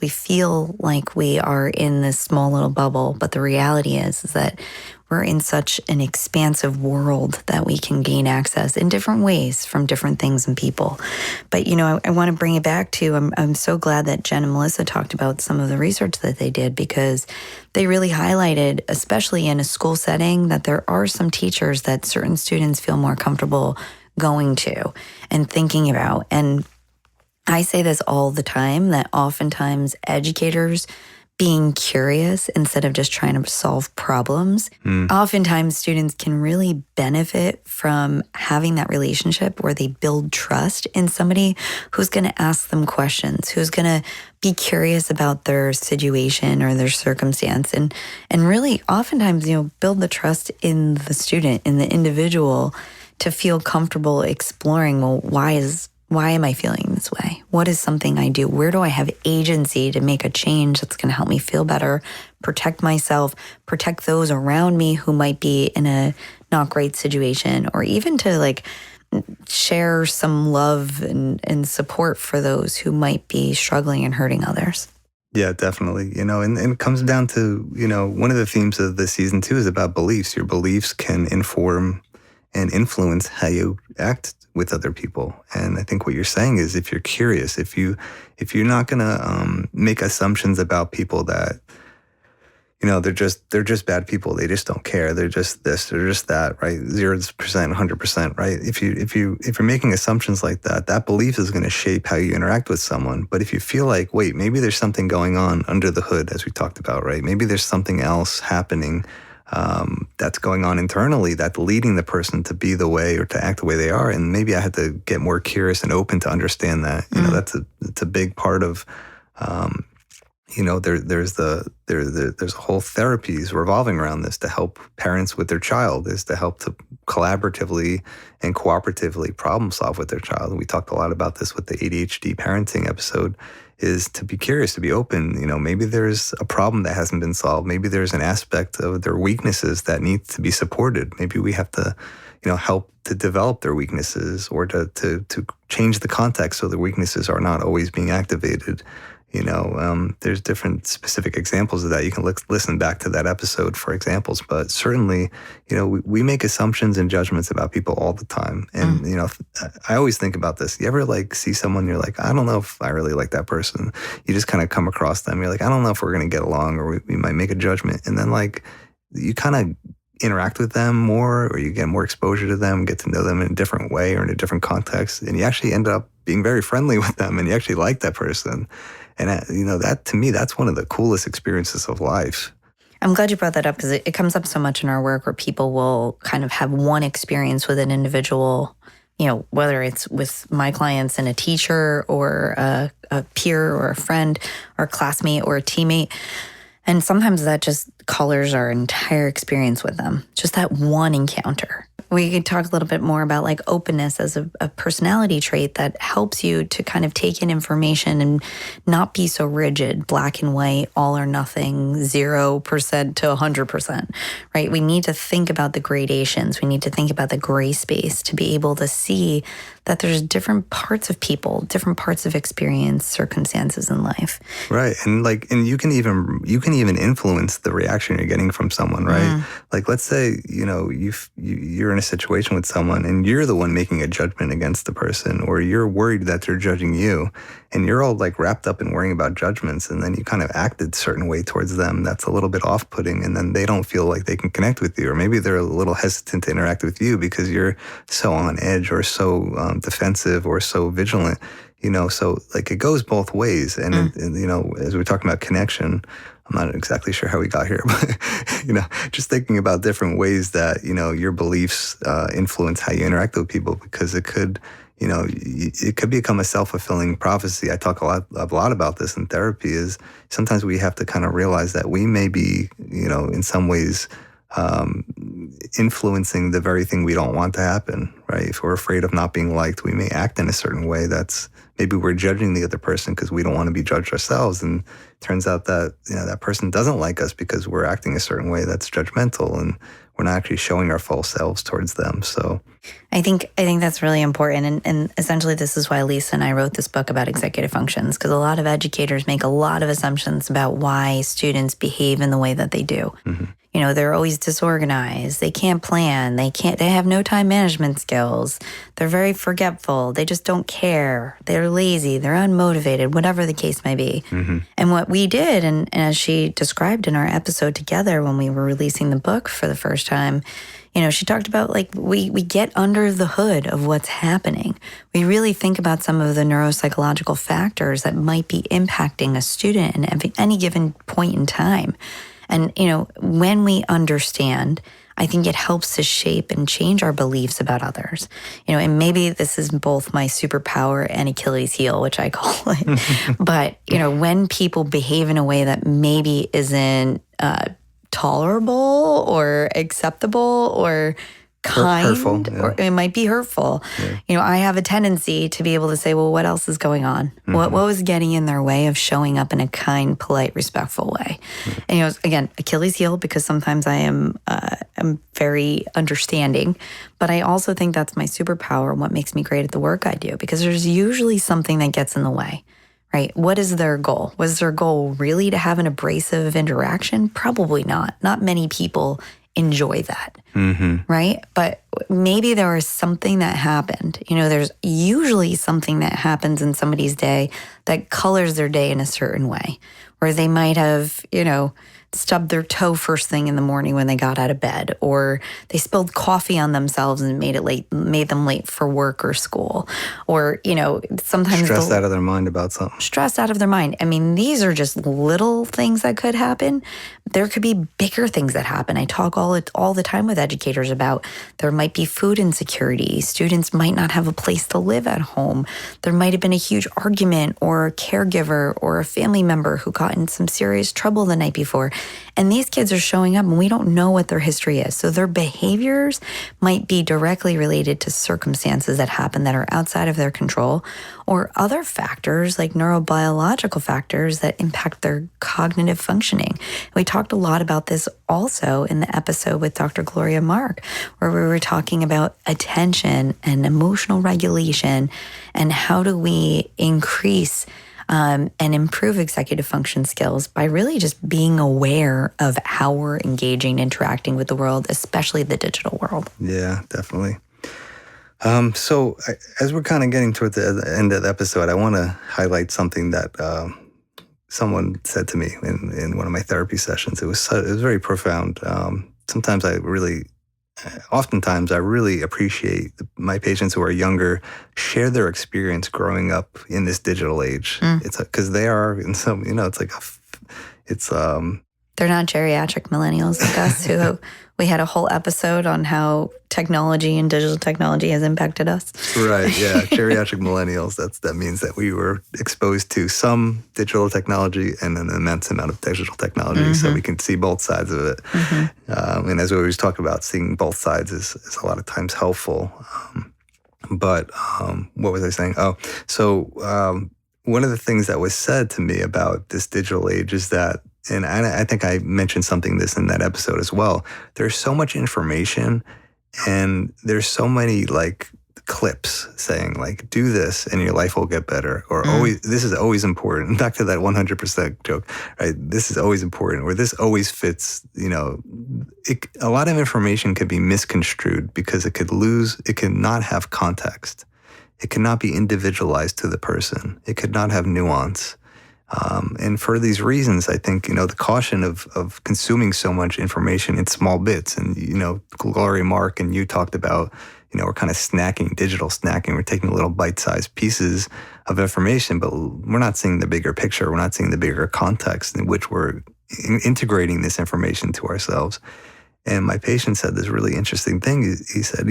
feel like we are in this small little bubble, but the reality is that we're in such an expansive world that we can gain access in different ways from different things and people. But, I want to bring it back to, I'm so glad that Jen and Melissa talked about some of the research that they did, because they really highlighted, especially in a school setting, that there are some teachers that certain students feel more comfortable going to and thinking about. And I say this all the time, that oftentimes educators being curious instead of just trying to solve problems. Oftentimes students can really benefit from having that relationship where they build trust in somebody who's going to ask them questions, who's going to be curious about their situation or their circumstance, and really oftentimes, build the trust in the student, in the individual, to feel comfortable exploring, well, why am I feeling this way? What is something I do? Where do I have agency to make a change that's going to help me feel better, protect myself, protect those around me who might be in a not great situation, or even to share some love and support for those who might be struggling and hurting others. Yeah, definitely. And it comes down to, one of the themes of the season 2 is about beliefs. Your beliefs can inform and influence how you act with other people. And I think what you're saying is, if you're curious, if you're not going to make assumptions about people that, they're just bad people. They just don't care. They're just this, they're just that, right? 0%, 100%, right? If you're making assumptions like that, that belief is going to shape how you interact with someone. But if you feel like, wait, maybe there's something going on under the hood, as we talked about, right? Maybe there's something else happening that's going on internally that's leading the person to be the way or to act the way they are. And maybe I had to get more curious and open to understand that. That's a big part of, there's a whole therapies revolving around this to help parents with their child, is to help to collaboratively and cooperatively problem solve with their child. And we talked a lot about this with the ADHD parenting episode, is to be curious, to be open. Maybe there's a problem that hasn't been solved. Maybe there's an aspect of their weaknesses that needs to be supported. Maybe we have to, help to develop their weaknesses, or to change the context so their weaknesses are not always being activated. There's different specific examples of that. You can listen back to that episode for examples, but certainly, we make assumptions and judgments about people all the time. And, I always think about this. You ever see someone, you're like, I don't know if I really like that person. You just kind of come across them. You're like, I don't know if we're going to get along, or we might make a judgment. And then you kind of interact with them more, or you get more exposure to them, get to know them in a different way or in a different context. And you actually end up being very friendly with them, and you actually like that person. And, that, to me, that's one of the coolest experiences of life. I'm glad you brought that up because it comes up so much in our work where people will kind of have one experience with an individual, whether it's with my clients and a teacher or a peer or a friend or a classmate or a teammate. And sometimes that just colors our entire experience with them, just that one encounter. We could talk a little bit more about like openness as a personality trait that helps you to kind of take in information and not be so rigid, black and white, all or nothing, 0% to 100%, right? We need to think about the gradations. We need to think about the gray space to be able to see that there's different parts of people, different parts of experience, circumstances in life. Right. And you can even influence the reaction you're getting from someone, right? Like, let's say, you're in a situation with someone and you're the one making a judgment against the person, or you're worried that they're judging you, and you're all like wrapped up in worrying about judgments, and then you kind of acted a certain way towards them that's a little bit off-putting, and then they don't feel like they can connect with you, or maybe they're a little hesitant to interact with you because you're so on edge or so defensive or so vigilant, so like it goes both ways. And, as we're talking about connection, I'm not exactly sure how we got here, but, just thinking about different ways that, your beliefs influence how you interact with people, because it could, it could become a self-fulfilling prophecy. I talk a lot about this in therapy, is sometimes we have to kind of realize that we may be, in some ways, influencing the very thing we don't want to happen, right? If we're afraid of not being liked, we may act in a certain way that's, maybe we're judging the other person because we don't want to be judged ourselves. And it turns out that, that person doesn't like us because we're acting a certain way that's judgmental, and we're not actually showing our full selves towards them. So I think that's really important. And essentially this is why Lisa and I wrote this book about executive functions, because a lot of educators make a lot of assumptions about why students behave in the way that they do. Mm-hmm. They're always disorganized. They can't plan. They have no time management skills. They're very forgetful. They just don't care. They're lazy. They're unmotivated, whatever the case may be. Mm-hmm. And what we did, and as she described in our episode together when we were releasing the book for the first time, she talked about like we get under the hood of what's happening. We really think about some of the neuropsychological factors that might be impacting a student at any given point in time. And, when we understand, I think it helps to shape and change our beliefs about others. And maybe this is both my superpower and Achilles heel, which I call it. But, when people behave in a way that maybe isn't tolerable or acceptable or kind, hurtful, yeah. Or it might be hurtful. Yeah. I have a tendency to be able to say, well, what else is going on? Mm-hmm. What was getting in their way of showing up in a kind, polite, respectful way? Mm-hmm. And again, Achilles heel, because sometimes I am very understanding, but I also think that's my superpower and what makes me great at the work I do, because there's usually something that gets in the way. Right? What is their goal? Was their goal really to have an abrasive interaction? Probably not. Not many people enjoy that, mm-hmm. right? But maybe there was something that happened. There's usually something that happens in somebody's day that colors their day in a certain way, where they might have, stubbed their toe first thing in the morning when they got out of bed, or they spilled coffee on themselves and made them late for work or school, or sometimes stressed out of their mind about something. Stressed out of their mind. I mean, these are just little things that could happen. There could be bigger things that happen. I talk all the time with educators about there might be food insecurity. Students might not have a place to live at home. There might have been a huge argument, or a caregiver or a family member who got in some serious trouble the night before. And these kids are showing up and we don't know what their history is. So their behaviors might be directly related to circumstances that happen that are outside of their control, or other factors like neurobiological factors that impact their cognitive functioning. We talked a lot about this also in the episode with Dr. Gloria Mark, where we were talking about attention and emotional regulation and how do we increase and improve executive function skills by really just being aware of how we're engaging, interacting with the world, especially the digital world. Yeah, definitely. So as we're kind of getting toward the end of the episode, I want to highlight something that someone said to me in one of my therapy sessions. It was very profound. Oftentimes I really appreciate my patients who are younger share their experience growing up in this digital age. It's because they are in some, it's like They're not geriatric millennials like us who we had a whole episode on how technology and digital technology has impacted us. Right, yeah. Geriatric millennials, that means that we were exposed to some digital technology and an immense amount of digital technology, so we can see both sides of it. And as we always talk about, seeing both sides is a lot of times helpful. But what was I saying? One of the things that was said to me about this digital age is that, and I think I mentioned something this in that episode as well, there's so much information and there's so many like clips saying like, do this and your life will get better, or always, this is always important. Back to that 100% joke, right? This is always important, or this always fits, a lot of information could be misconstrued because it could not have context. It cannot be individualized to the person. It could not have nuance. And for these reasons, I think, the caution of consuming so much information in small bits, and, Gloria Mark and you talked about, we're kind of digital snacking. We're taking little bite-sized pieces of information, but we're not seeing the bigger picture. We're not seeing the bigger context in which we're integrating this information to ourselves. And my patient said this really interesting thing. He said,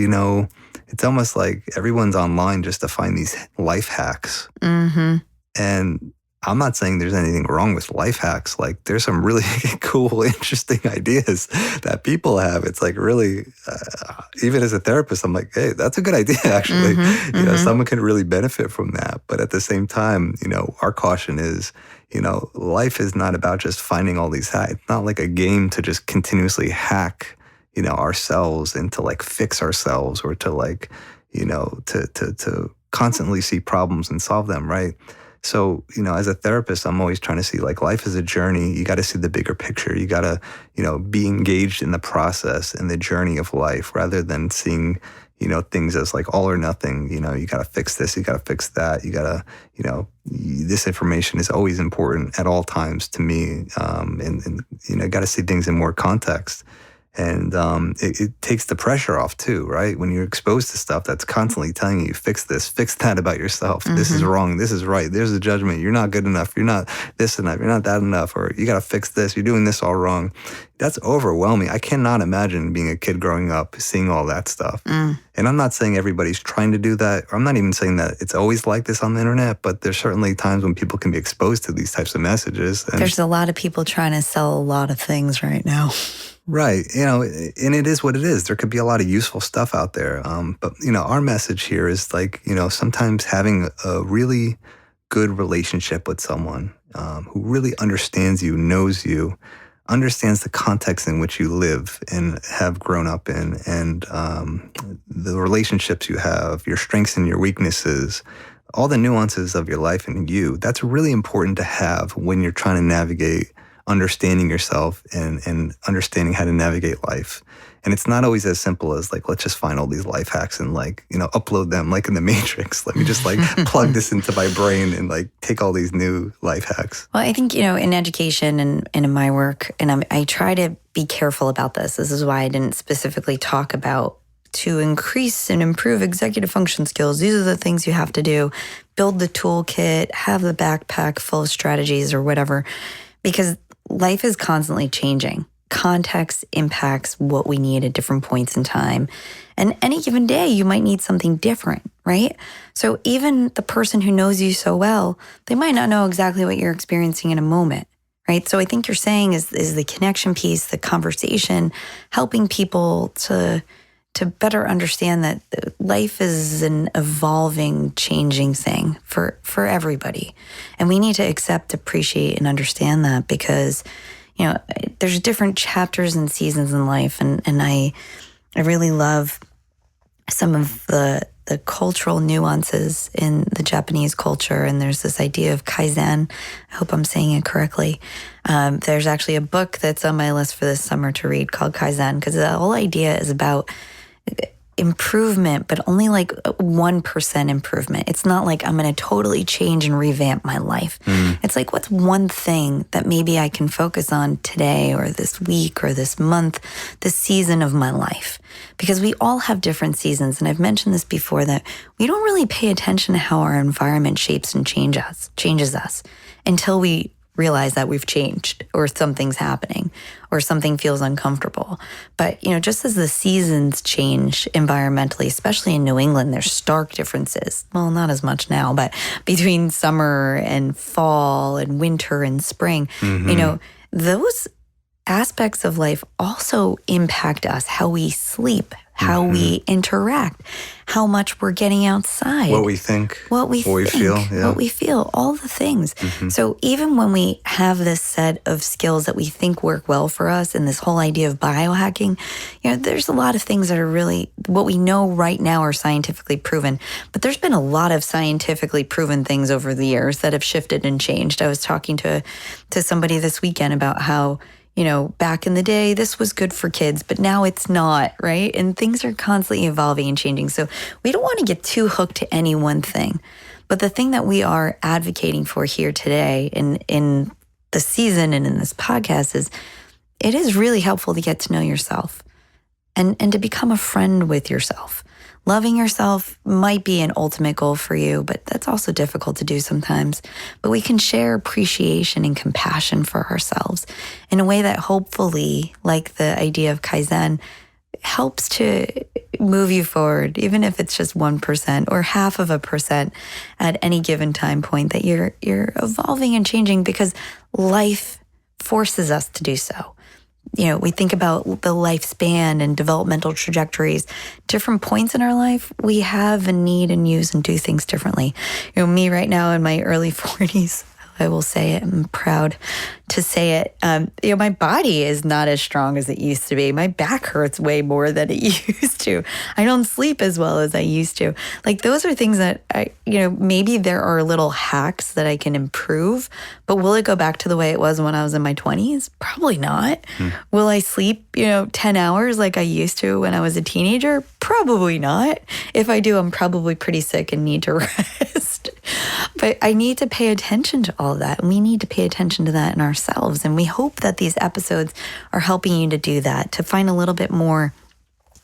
it's almost like everyone's online just to find these life hacks. And I'm not saying there's anything wrong with life hacks. Like, there's some really cool, interesting ideas that people have. It's like really, even as a therapist, I'm like, hey, that's a good idea, actually. Someone can really benefit from that. But at the same time, our caution is, life is not about just finding all these hacks. It's not like a game to just continuously hack, ourselves and to like fix ourselves, or to like, to constantly see problems and solve them, right? So, as a therapist, I'm always trying to see like life is a journey. You got to see the bigger picture. You got to, be engaged in the process and the journey of life, rather than seeing, things as like all or nothing. You got to fix this, you got to fix that. You got to, this information is always important at all times to me. And got to see things in more context. And it takes the pressure off too, right? When you're exposed to stuff that's constantly telling you, fix this, fix that about yourself. This is wrong, this is right. There's a judgment. You're not good enough. You're not this enough. You're not that enough. Or you got to fix this. You're doing this all wrong. That's overwhelming. I cannot imagine being a kid growing up, seeing all that stuff. And I'm not saying everybody's trying to do that. Or I'm not even saying that it's always like this on the internet, but there's certainly times when people can be exposed to these types of messages. And there's a lot of people trying to sell a lot of things right now. Right. And it is what it is. There could be a lot of useful stuff out there. But, our message here is like, sometimes having a really good relationship with someone who really understands you, knows you, understands the context in which you live and have grown up in, and the relationships you have, your strengths and your weaknesses, all the nuances of your life and you. That's really important to have when you're trying to navigate understanding yourself and understanding how to navigate life. And it's not always as simple as like, let's just find all these life hacks and like, upload them like in the Matrix. Let me just like plug this into my brain and like take all these new life hacks. Well, I think, in education and in my work, and I try to be careful about this. This is why I didn't specifically talk about to increase and improve executive function skills. These are the things you have to do. Build the toolkit, have the backpack full of strategies or whatever, because life is constantly changing. Context impacts what we need at different points in time. And any given day, you might need something different, right? So even the person who knows you so well, they might not know exactly what you're experiencing in a moment, right? So I think you're saying is the connection piece, the conversation, helping people to better understand that life is an evolving, changing thing for everybody. And we need to accept, appreciate, and understand that, because, there's different chapters and seasons in life. And I really love some of the cultural nuances in the Japanese culture. And there's this idea of kaizen. I hope I'm saying it correctly. There's actually a book that's on my list for this summer to read called Kaizen, because the whole idea is about improvement, but only like 1% improvement. It's not like I'm going to totally change and revamp my life. It's like, what's one thing that maybe I can focus on today or this week or this month, this season of my life? Because we all have different seasons. And I've mentioned this before, that we don't really pay attention to how our environment shapes and changes us until we realize that we've changed or something's happening or something feels uncomfortable. But, just as the seasons change environmentally, especially in New England, there's stark differences. Well, not as much now, but between summer and fall and winter and spring, those aspects of life also impact us, how we sleep, how we interact, how much we're getting outside. What we think. What we feel. Yeah. What we feel, all the things. So even when we have this set of skills that we think work well for us and this whole idea of biohacking, there's a lot of things that are really, what we know right now are scientifically proven. But there's been a lot of scientifically proven things over the years that have shifted and changed. I was talking to somebody this weekend about how, back in the day, this was good for kids, but now it's not, right? And things are constantly evolving and changing. So we don't want to get too hooked to any one thing. But the thing that we are advocating for here today in the season and in this podcast is it is really helpful to get to know yourself and to become a friend with yourself. Loving yourself might be an ultimate goal for you, but that's also difficult to do sometimes. But we can share appreciation and compassion for ourselves in a way that hopefully, like the idea of Kaizen, helps to move you forward, even if it's just 1% or 0.5% at any given time point, that you're evolving and changing because life forces us to do so. We think about the lifespan and developmental trajectories, different points in our life, we have and need and use and do things differently. Me right now in my early 40s, I will say it, I'm proud to say it. My body is not as strong as it used to be. My back hurts way more than it used to. I don't sleep as well as I used to. Like, those are things that maybe there are little hacks that I can improve, but will it go back to the way it was when I was in my 20s? Probably not. Will I sleep, 10 hours like I used to when I was a teenager? Probably not. If I do, I'm probably pretty sick and need to rest. But I need to pay attention to all of that. And we need to pay attention to that in ourselves. And we hope that these episodes are helping you to do that, to find a little bit more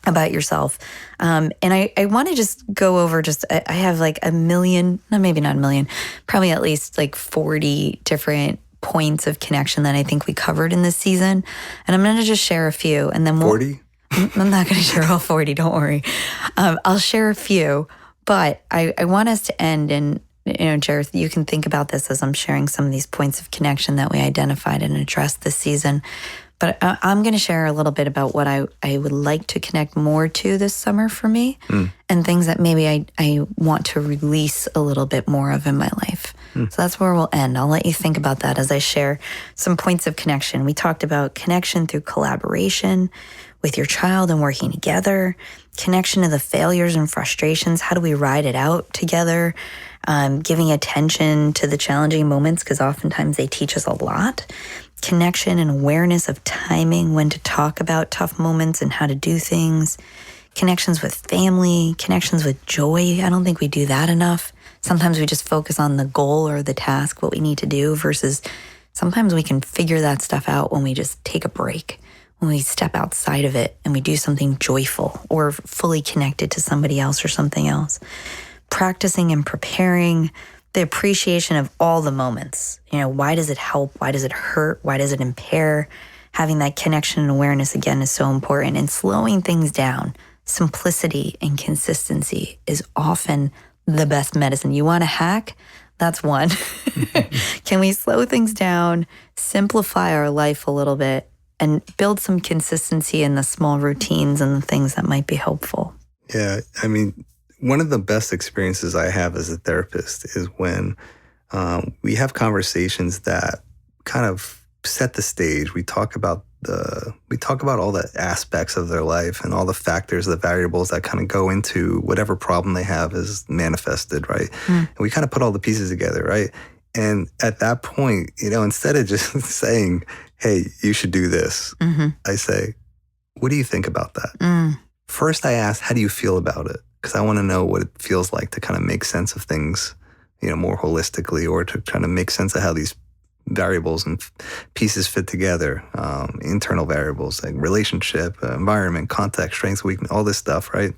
about yourself. And I want to just go over I have like a million, no, maybe not a million, probably at least like 40 different points of connection that I think we covered in this season. And I'm going to just share a few. And then 40? I'm not going to share all 40, don't worry. I'll share a few. But I want us to end in, Jared, you can think about this as I'm sharing some of these points of connection that we identified and addressed this season. But I'm going to share a little bit about what I would like to connect more to this summer for me and things that maybe I want to release a little bit more of in my life. So that's where we'll end. I'll let you think about that as I share some points of connection. We talked about connection through collaboration with your child and working together, connection to the failures and frustrations. How do we ride it out together? Giving attention to the challenging moments because oftentimes they teach us a lot. Connection and awareness of timing, when to talk about tough moments and how to do things. Connections with family, connections with joy. I don't think we do that enough. Sometimes we just focus on the goal or the task, what we need to do, versus sometimes we can figure that stuff out when we just take a break, when we step outside of it and we do something joyful or fully connected to somebody else or something else. Practicing and preparing, the appreciation of all the moments. Why does it help? Why does it hurt? Why does it impair? Having that connection and awareness, again, is so important. And slowing things down, simplicity and consistency is often the best medicine. You want a hack? That's one. Can we slow things down, simplify our life a little bit, and build some consistency in the small routines and the things that might be helpful? Yeah, I mean, one of the best experiences I have as a therapist is when we have conversations that kind of set the stage. We talk about all the aspects of their life and all the factors, the variables that kind of go into whatever problem they have is manifested, right? And we kind of put all the pieces together, right? And at that point, instead of just saying, hey, you should do this, I say, what do you think about that? First, I ask, how do you feel about it? Because I want to know what it feels like to kind of make sense of things, more holistically, or to try to make sense of how these variables and pieces fit together, internal variables like relationship, environment, context, strengths, weakness, all this stuff, right?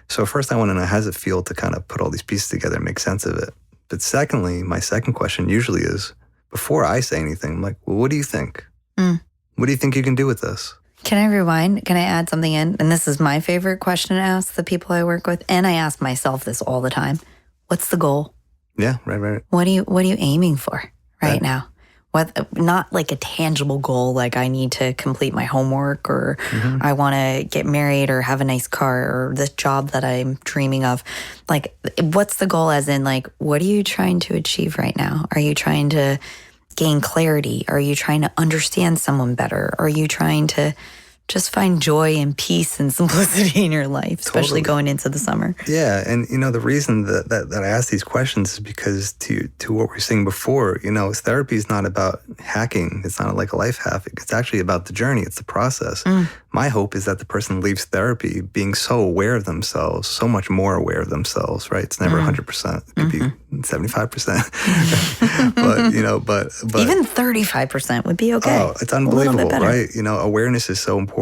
So first I want to know, how does it feel to kind of put all these pieces together and make sense of it? But secondly, my second question usually is, before I say anything, I'm like, well, what do you think? Mm. What do you think you can do with this? Can I rewind? Can I add something in? And this is my favorite question to ask the people I work with. And I ask myself this all the time. What's the goal? Yeah, right. What are you aiming for right now? Not like a tangible goal, like I need to complete my homework or I want to get married or have a nice car or this job that I'm dreaming of. Like, what's the goal as in, like, what are you trying to achieve right now? Are you trying to gain clarity? Are you trying to understand someone better? Are you trying to just find joy and peace and simplicity in your life, especially going into the summer? Yeah, and the reason that I ask these questions is because to what we were saying before, therapy is not about hacking. It's not like a life hack. It's actually about the journey. It's the process. My hope is that the person leaves therapy being so aware of themselves, so much more aware of themselves, right? It's never 100%. It could be 75%. but even 35% would be okay. Oh, it's unbelievable, right? Awareness is so important.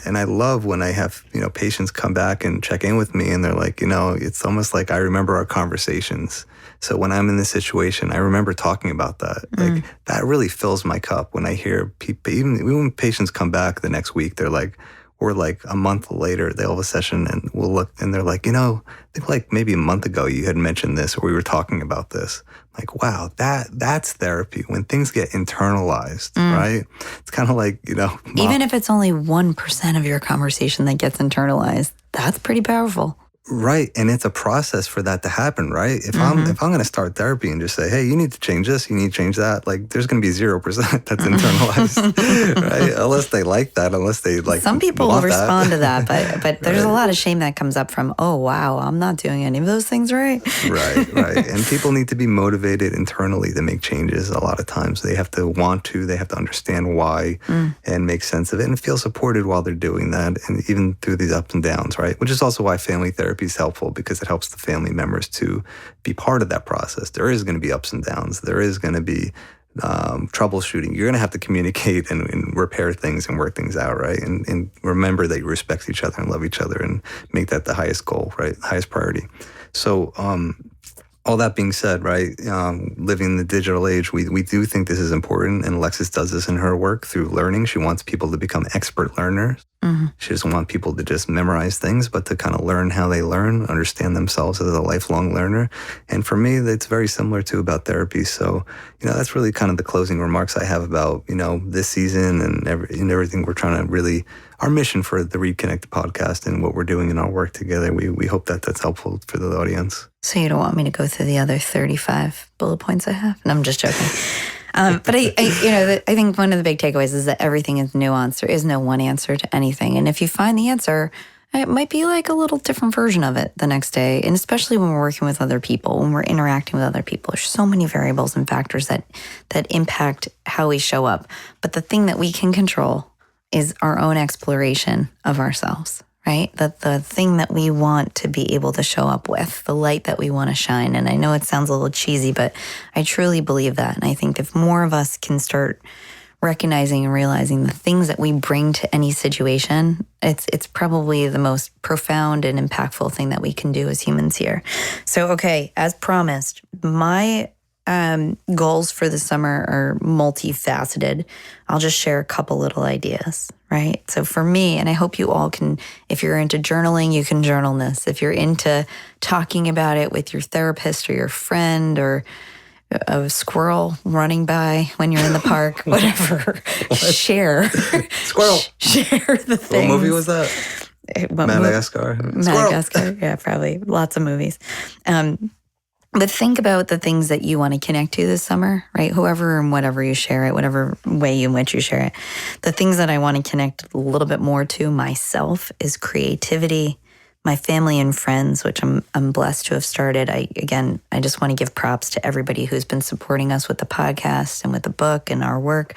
And I love when I have, patients come back and check in with me and they're like, it's almost like I remember our conversations. So when I'm in this situation, I remember talking about that. Like, that really fills my cup when I hear people, even when patients come back the next week, they're like, or like a month later, they'll have a session and we'll look and they're like, I think like maybe a month ago you had mentioned this or we were talking about this. Like, wow, that's therapy when things get internalized, right? It's kind of like, even if it's only 1% of your conversation that gets internalized, that's pretty powerful. Right. And it's a process for that to happen, right? If I'm going to start therapy and just say, hey, you need to change this, you need to change that, like there's going to be 0% that's internalized, right? Unless they like that, unless they like some people will respond to that, but there's a lot of shame that comes up from, oh, wow, I'm not doing any of those things right. Right. And people need to be motivated internally to make changes. A lot of times they have to want to, they have to understand why and make sense of it and feel supported while they're doing that. And even through these ups and downs, right? Which is also why family therapy is helpful because it helps the family members to be part of that process. There is going to be ups and downs. There is going to be troubleshooting. You're going to have to communicate and repair things and work things out, right? And remember that you respect each other and love each other and make that the highest goal, right? Highest priority. So all that being said, right, living in the digital age, we do think this is important, and Alexis does this in her work through learning. She wants people to become expert learners. She doesn't want people to just memorize things, but to kind of learn how they learn, understand themselves as a lifelong learner. And for me, it's very similar to about therapy. So, that's really kind of the closing remarks I have about, this season and everything we're trying to really, our mission for the ReidConnect podcast and what we're doing in our work together. We hope that that's helpful for the audience. So you don't want me to go through the other 35 bullet points I have? And I'm just joking. But I think one of the big takeaways is that everything is nuanced. There is no one answer to anything. And if you find the answer, it might be like a little different version of it the next day. And especially when we're working with other people, when we're interacting with other people, there's so many variables and factors that impact how we show up. But the thing that we can control is our own exploration of ourselves, right? That the thing that we want to be able to show up with, the light that we want to shine. And I know it sounds a little cheesy, but I truly believe that. And I think if more of us can start recognizing and realizing the things that we bring to any situation, it's probably the most profound and impactful thing that we can do as humans here. So, okay, as promised, my goals for the summer are multifaceted. I'll just share a couple little ideas, right? So for me, and I hope you all can, if you're into journaling, you can journal this. If you're into talking about it with your therapist or your friend or a squirrel running by when you're in the park, whatever, share. Squirrel. Share the things. What movie was that? Madagascar. Madagascar, yeah, probably. Lots of movies. But think about the things that you want to connect to this summer, right? Whoever and whatever you share it, whatever way in which you share it. The things that I want to connect a little bit more to myself is creativity, my family and friends, which I'm blessed to have started. I just want to give props to everybody who's been supporting us with the podcast and with the book and our work.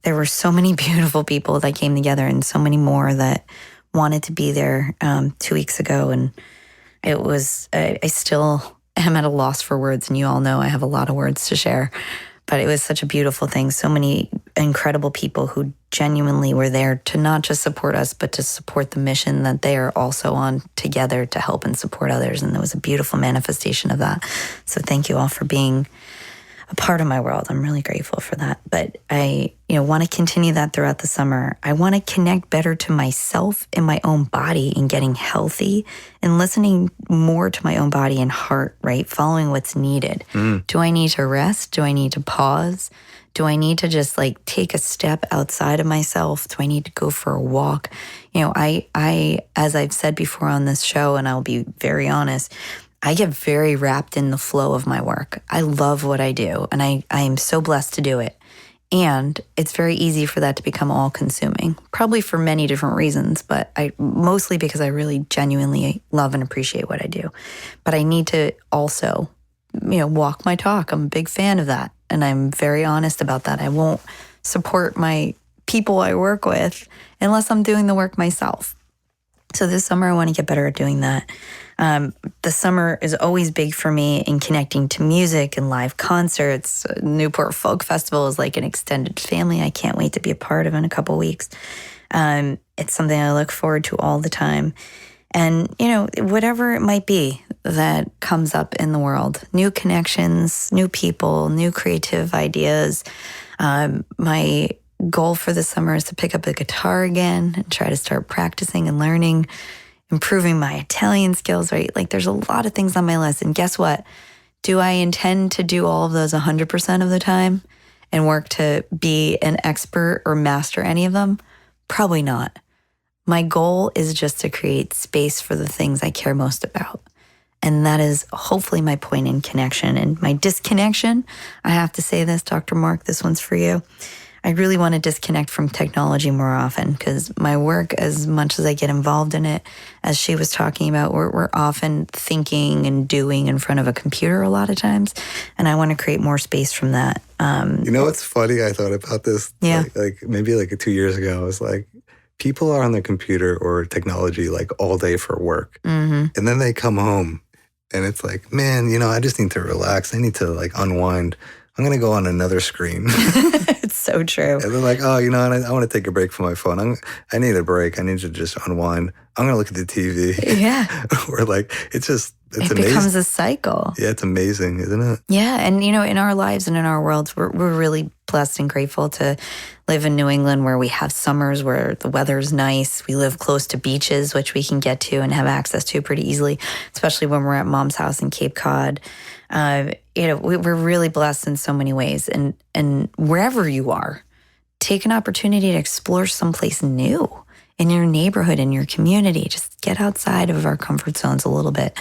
There were so many beautiful people that came together and so many more that wanted to be there 2 weeks ago. And it was, I still am at a loss for words, and you all know I have a lot of words to share. But it was such a beautiful thing. So many incredible people who genuinely were there to not just support us, but to support the mission that they are also on together to help and support others. And there was a beautiful manifestation of that. So thank you all for being a part of my world. I'm really grateful for that. But I, want to continue that throughout the summer. I want to connect better to myself and my own body and getting healthy and listening more to my own body and heart, right? Following what's needed. Do I need to rest? Do I need to pause? Do I need to just take a step outside of myself? Do I need to go for a walk? I, as I've said before on this show, and I'll be very honest, I get very wrapped in the flow of my work. I love what I do, and I am so blessed to do it. And it's very easy for that to become all-consuming, probably for many different reasons, but mostly because I really genuinely love and appreciate what I do. But I need to also, walk my talk. I'm a big fan of that, and I'm very honest about that. I won't support my people I work with unless I'm doing the work myself. So this summer, I want to get better at doing that. The summer is always big for me in connecting to music and live concerts. Newport Folk Festival is like an extended family I can't wait to be a part of in a couple weeks. It's something I look forward to all the time. And, whatever it might be that comes up in the world, new connections, new people, new creative ideas. My goal for the summer is to pick up a guitar again and try to start practicing and learning, improving my Italian skills, right? There's a lot of things on my list. And guess what? Do I intend to do all of those 100% of the time and work to be an expert or master any of them? Probably not. My goal is just to create space for the things I care most about. And that is hopefully my point in connection. And my disconnection, I have to say this, Dr. Mark, this one's for you. I really want to disconnect from technology more often because my work, as much as I get involved in it, as she was talking about, we're often thinking and doing in front of a computer a lot of times. And I want to create more space from that. What's funny? I thought about this maybe 2 years ago. I was like, people are on their computer or technology all day for work. And then they come home and it's like, man, I just need to relax. I need to unwind. I'm going to go on another screen. It's so true. And they're like, oh, I want to take a break from my phone. I need a break. I need to just unwind. I'm going to look at the TV. Yeah. Or it's it amazing. Becomes a cycle. Yeah, it's amazing, isn't it? Yeah. And, in our lives and in our worlds, we're really blessed and grateful to live in New England where we have summers where the weather's nice. We live close to beaches, which we can get to and have access to pretty easily, especially when we're at Mom's house in Cape Cod. We're really blessed in so many ways. And wherever you are, take an opportunity to explore someplace new in your neighborhood, in your community. Just get outside of our comfort zones a little bit,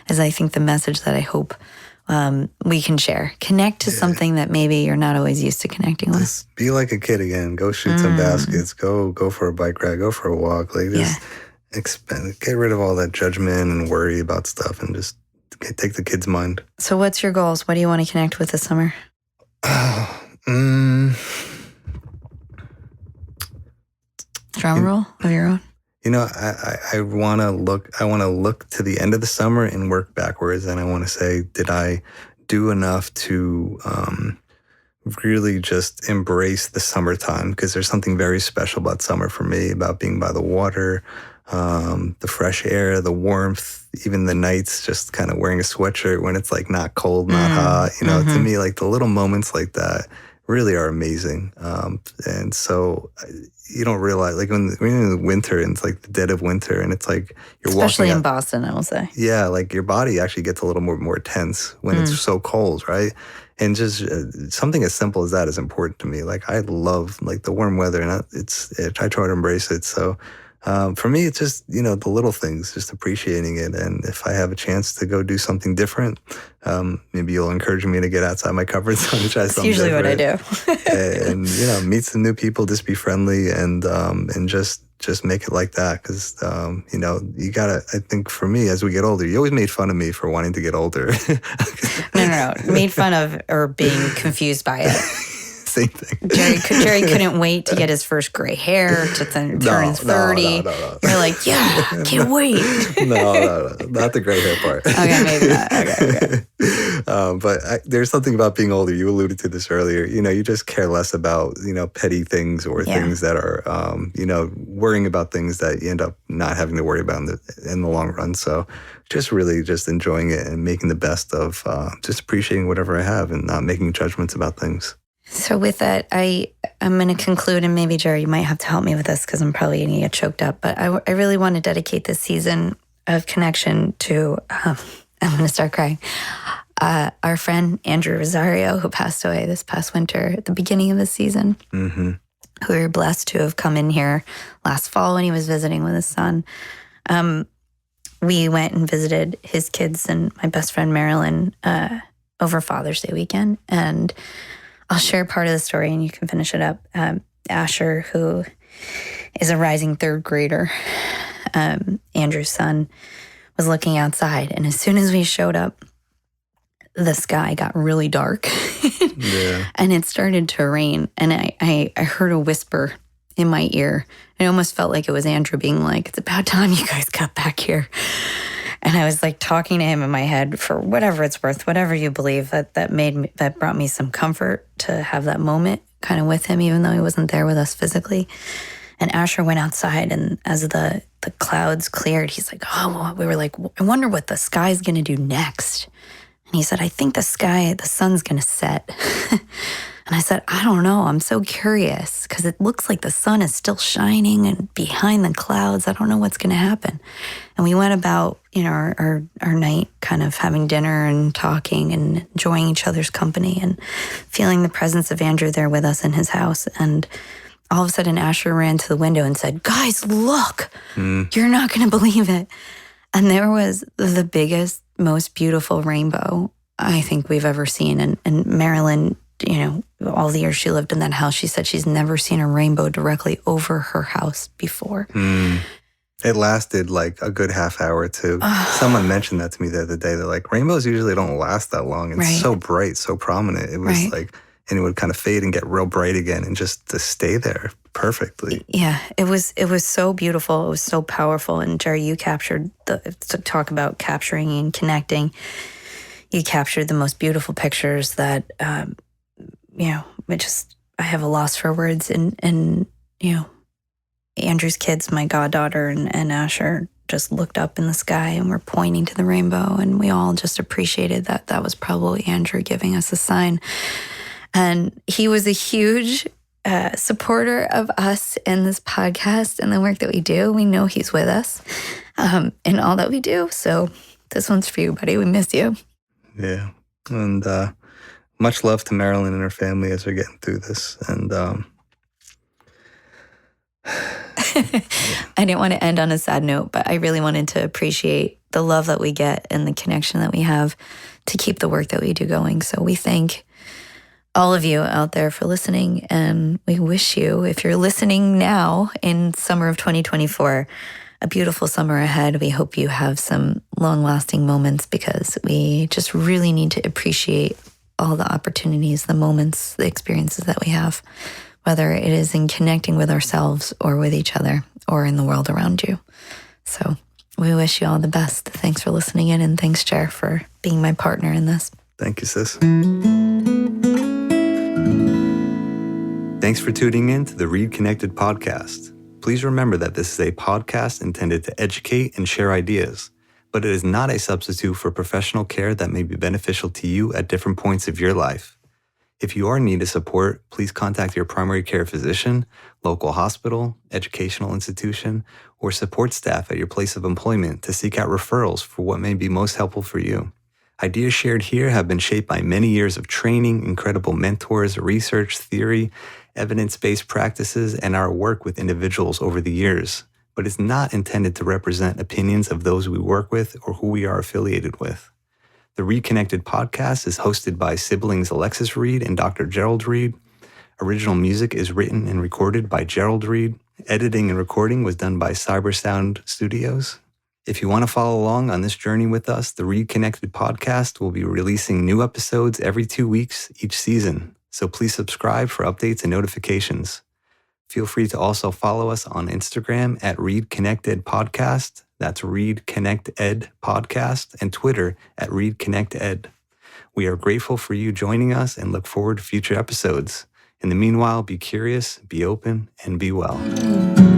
is I think the message that I hope we can share. Connect to something that maybe you're not always used to connecting with. Just be like a kid again. Go shoot some baskets. Go for a bike ride. Go for a walk. Get rid of all that judgment and worry about stuff and just take the kid's mind. So what's your goals? What do you want to connect with this summer? Drum roll of your own? I want to look to the end of the summer and work backwards. And I want to say, did I do enough to really just embrace the summertime? Because there's something very special about summer for me, about being by the water, the fresh air, the warmth, even the nights, just kind of wearing a sweatshirt when it's not cold, not hot. To me, the little moments like that really are amazing. And so you don't realize, when you're in the winter and it's the dead of winter and it's you're walking. Especially in Boston, I will say. Yeah, your body actually gets a little more tense when it's so cold, right? And just something as simple as that is important to me. I love the warm weather and I try to embrace it. So for me, it's just, the little things, just appreciating it. And if I have a chance to go do something different, maybe you'll encourage me to get outside my comfort zone and try something different. It's usually what I do. And, meet some new people, just be friendly and just make it like that. Because, you gotta, I think for me, as we get older, you always made fun of me for wanting to get older. No. Made fun of or being confused by it. Same thing. Jerry couldn't wait to get his first gray hair to turn 30. No. You're like, yeah, can't wait. No, not the gray hair part. Okay, maybe not. Okay. There's something about being older. You alluded to this earlier. You just care less about, petty things or things that are, worrying about things that you end up not having to worry about in the long run. So just really just enjoying it and making the best of just appreciating whatever I have and not making judgments about things. So with that, I'm going to conclude, and maybe, Jerry, you might have to help me with this because I'm probably going to get choked up, but I really want to dedicate this season of connection to, I'm going to start crying, our friend Andrew Rosario, who passed away this past winter at the beginning of the season, who we were blessed to have come in here last fall when he was visiting with his son. We went and visited his kids and my best friend Marilyn over Father's Day weekend, and I'll share part of the story and you can finish it up. Asher, who is a rising third grader, Andrew's son, was looking outside. And as soon as we showed up, the sky got really dark and it started to rain. And I heard a whisper in my ear. It almost felt like it was Andrew being like, it's about time you guys got back here. And I was like talking to him in my head for whatever it's worth, whatever you believe, that brought me some comfort to have that moment kind of with him, even though he wasn't there with us physically. And Asher went outside, and as the clouds cleared, he's like, we were like, I wonder what the sky's going to do next. And he said, I think the sun's going to set. And I said, I don't know. I'm so curious because it looks like the sun is still shining and behind the clouds. I don't know what's going to happen. And we went about, our night kind of having dinner and talking and enjoying each other's company and feeling the presence of Andrew there with us in his house. And all of a sudden, Asher ran to the window and said, guys, look, you're not going to believe it. And there was the biggest, most beautiful rainbow I think we've ever seen. And Marilyn, all the years she lived in that house, she said she's never seen a rainbow directly over her house before. It lasted like a good half hour too. Someone mentioned that to me the other day. They're like, rainbows usually don't last that long. It's so bright, so prominent. It was like, and it would kind of fade and get real bright again and just to stay there perfectly. Yeah, it was so beautiful. It was so powerful. And Jerry, you captured to talk about capturing and connecting. You captured the most beautiful pictures that, I have a loss for words. And Andrew's kids, my goddaughter and Asher, just looked up in the sky and were pointing to the rainbow. And we all just appreciated that was probably Andrew giving us a sign. And he was a huge supporter of us in this podcast and the work that we do. We know he's with us in all that we do. So this one's for you, buddy. We miss you. Yeah. And much love to Marilyn and her family as they're getting through this. And I didn't want to end on a sad note, but I really wanted to appreciate the love that we get and the connection that we have to keep the work that we do going. So we thank all of you out there for listening, and we wish you, if you're listening now in summer of 2024, a beautiful summer ahead. We hope you have some long-lasting moments because we just really need to appreciate all the opportunities, the moments, the experiences that we have, whether it is in connecting with ourselves or with each other or in the world around you. So we wish you all the best. Thanks for listening in, and thanks, Jer, for being my partner in this. Thank you, sis. Thanks for tuning in to the ReidConnect-Ed podcast. Please remember that this is a podcast intended to educate and share ideas, but it is not a substitute for professional care that may be beneficial to you at different points of your life. If you are in need of support, please contact your primary care physician, local hospital, educational institution, or support staff at your place of employment to seek out referrals for what may be most helpful for you. Ideas shared here have been shaped by many years of training, incredible mentors, research, theory, evidence-based practices, and our work with individuals over the years, but is not intended to represent opinions of those we work with or who we are affiliated with. The ReidConnect-Ed podcast is hosted by siblings Alexis Reid and Dr. Gerald Reid. Original music is written and recorded by Gerald Reid. Editing and recording was done by Cybersound Studios. If you want to follow along on this journey with us, the ReidConnect-Ed podcast will be releasing new episodes every 2 weeks each season. So please subscribe for updates and notifications. Feel free to also follow us on Instagram at ReidConnect-Ed podcast. That's ReidConnect-Ed podcast, and Twitter at ReidConnect-Ed. We are grateful for you joining us and look forward to future episodes. In the meanwhile, be curious, be open, and be well.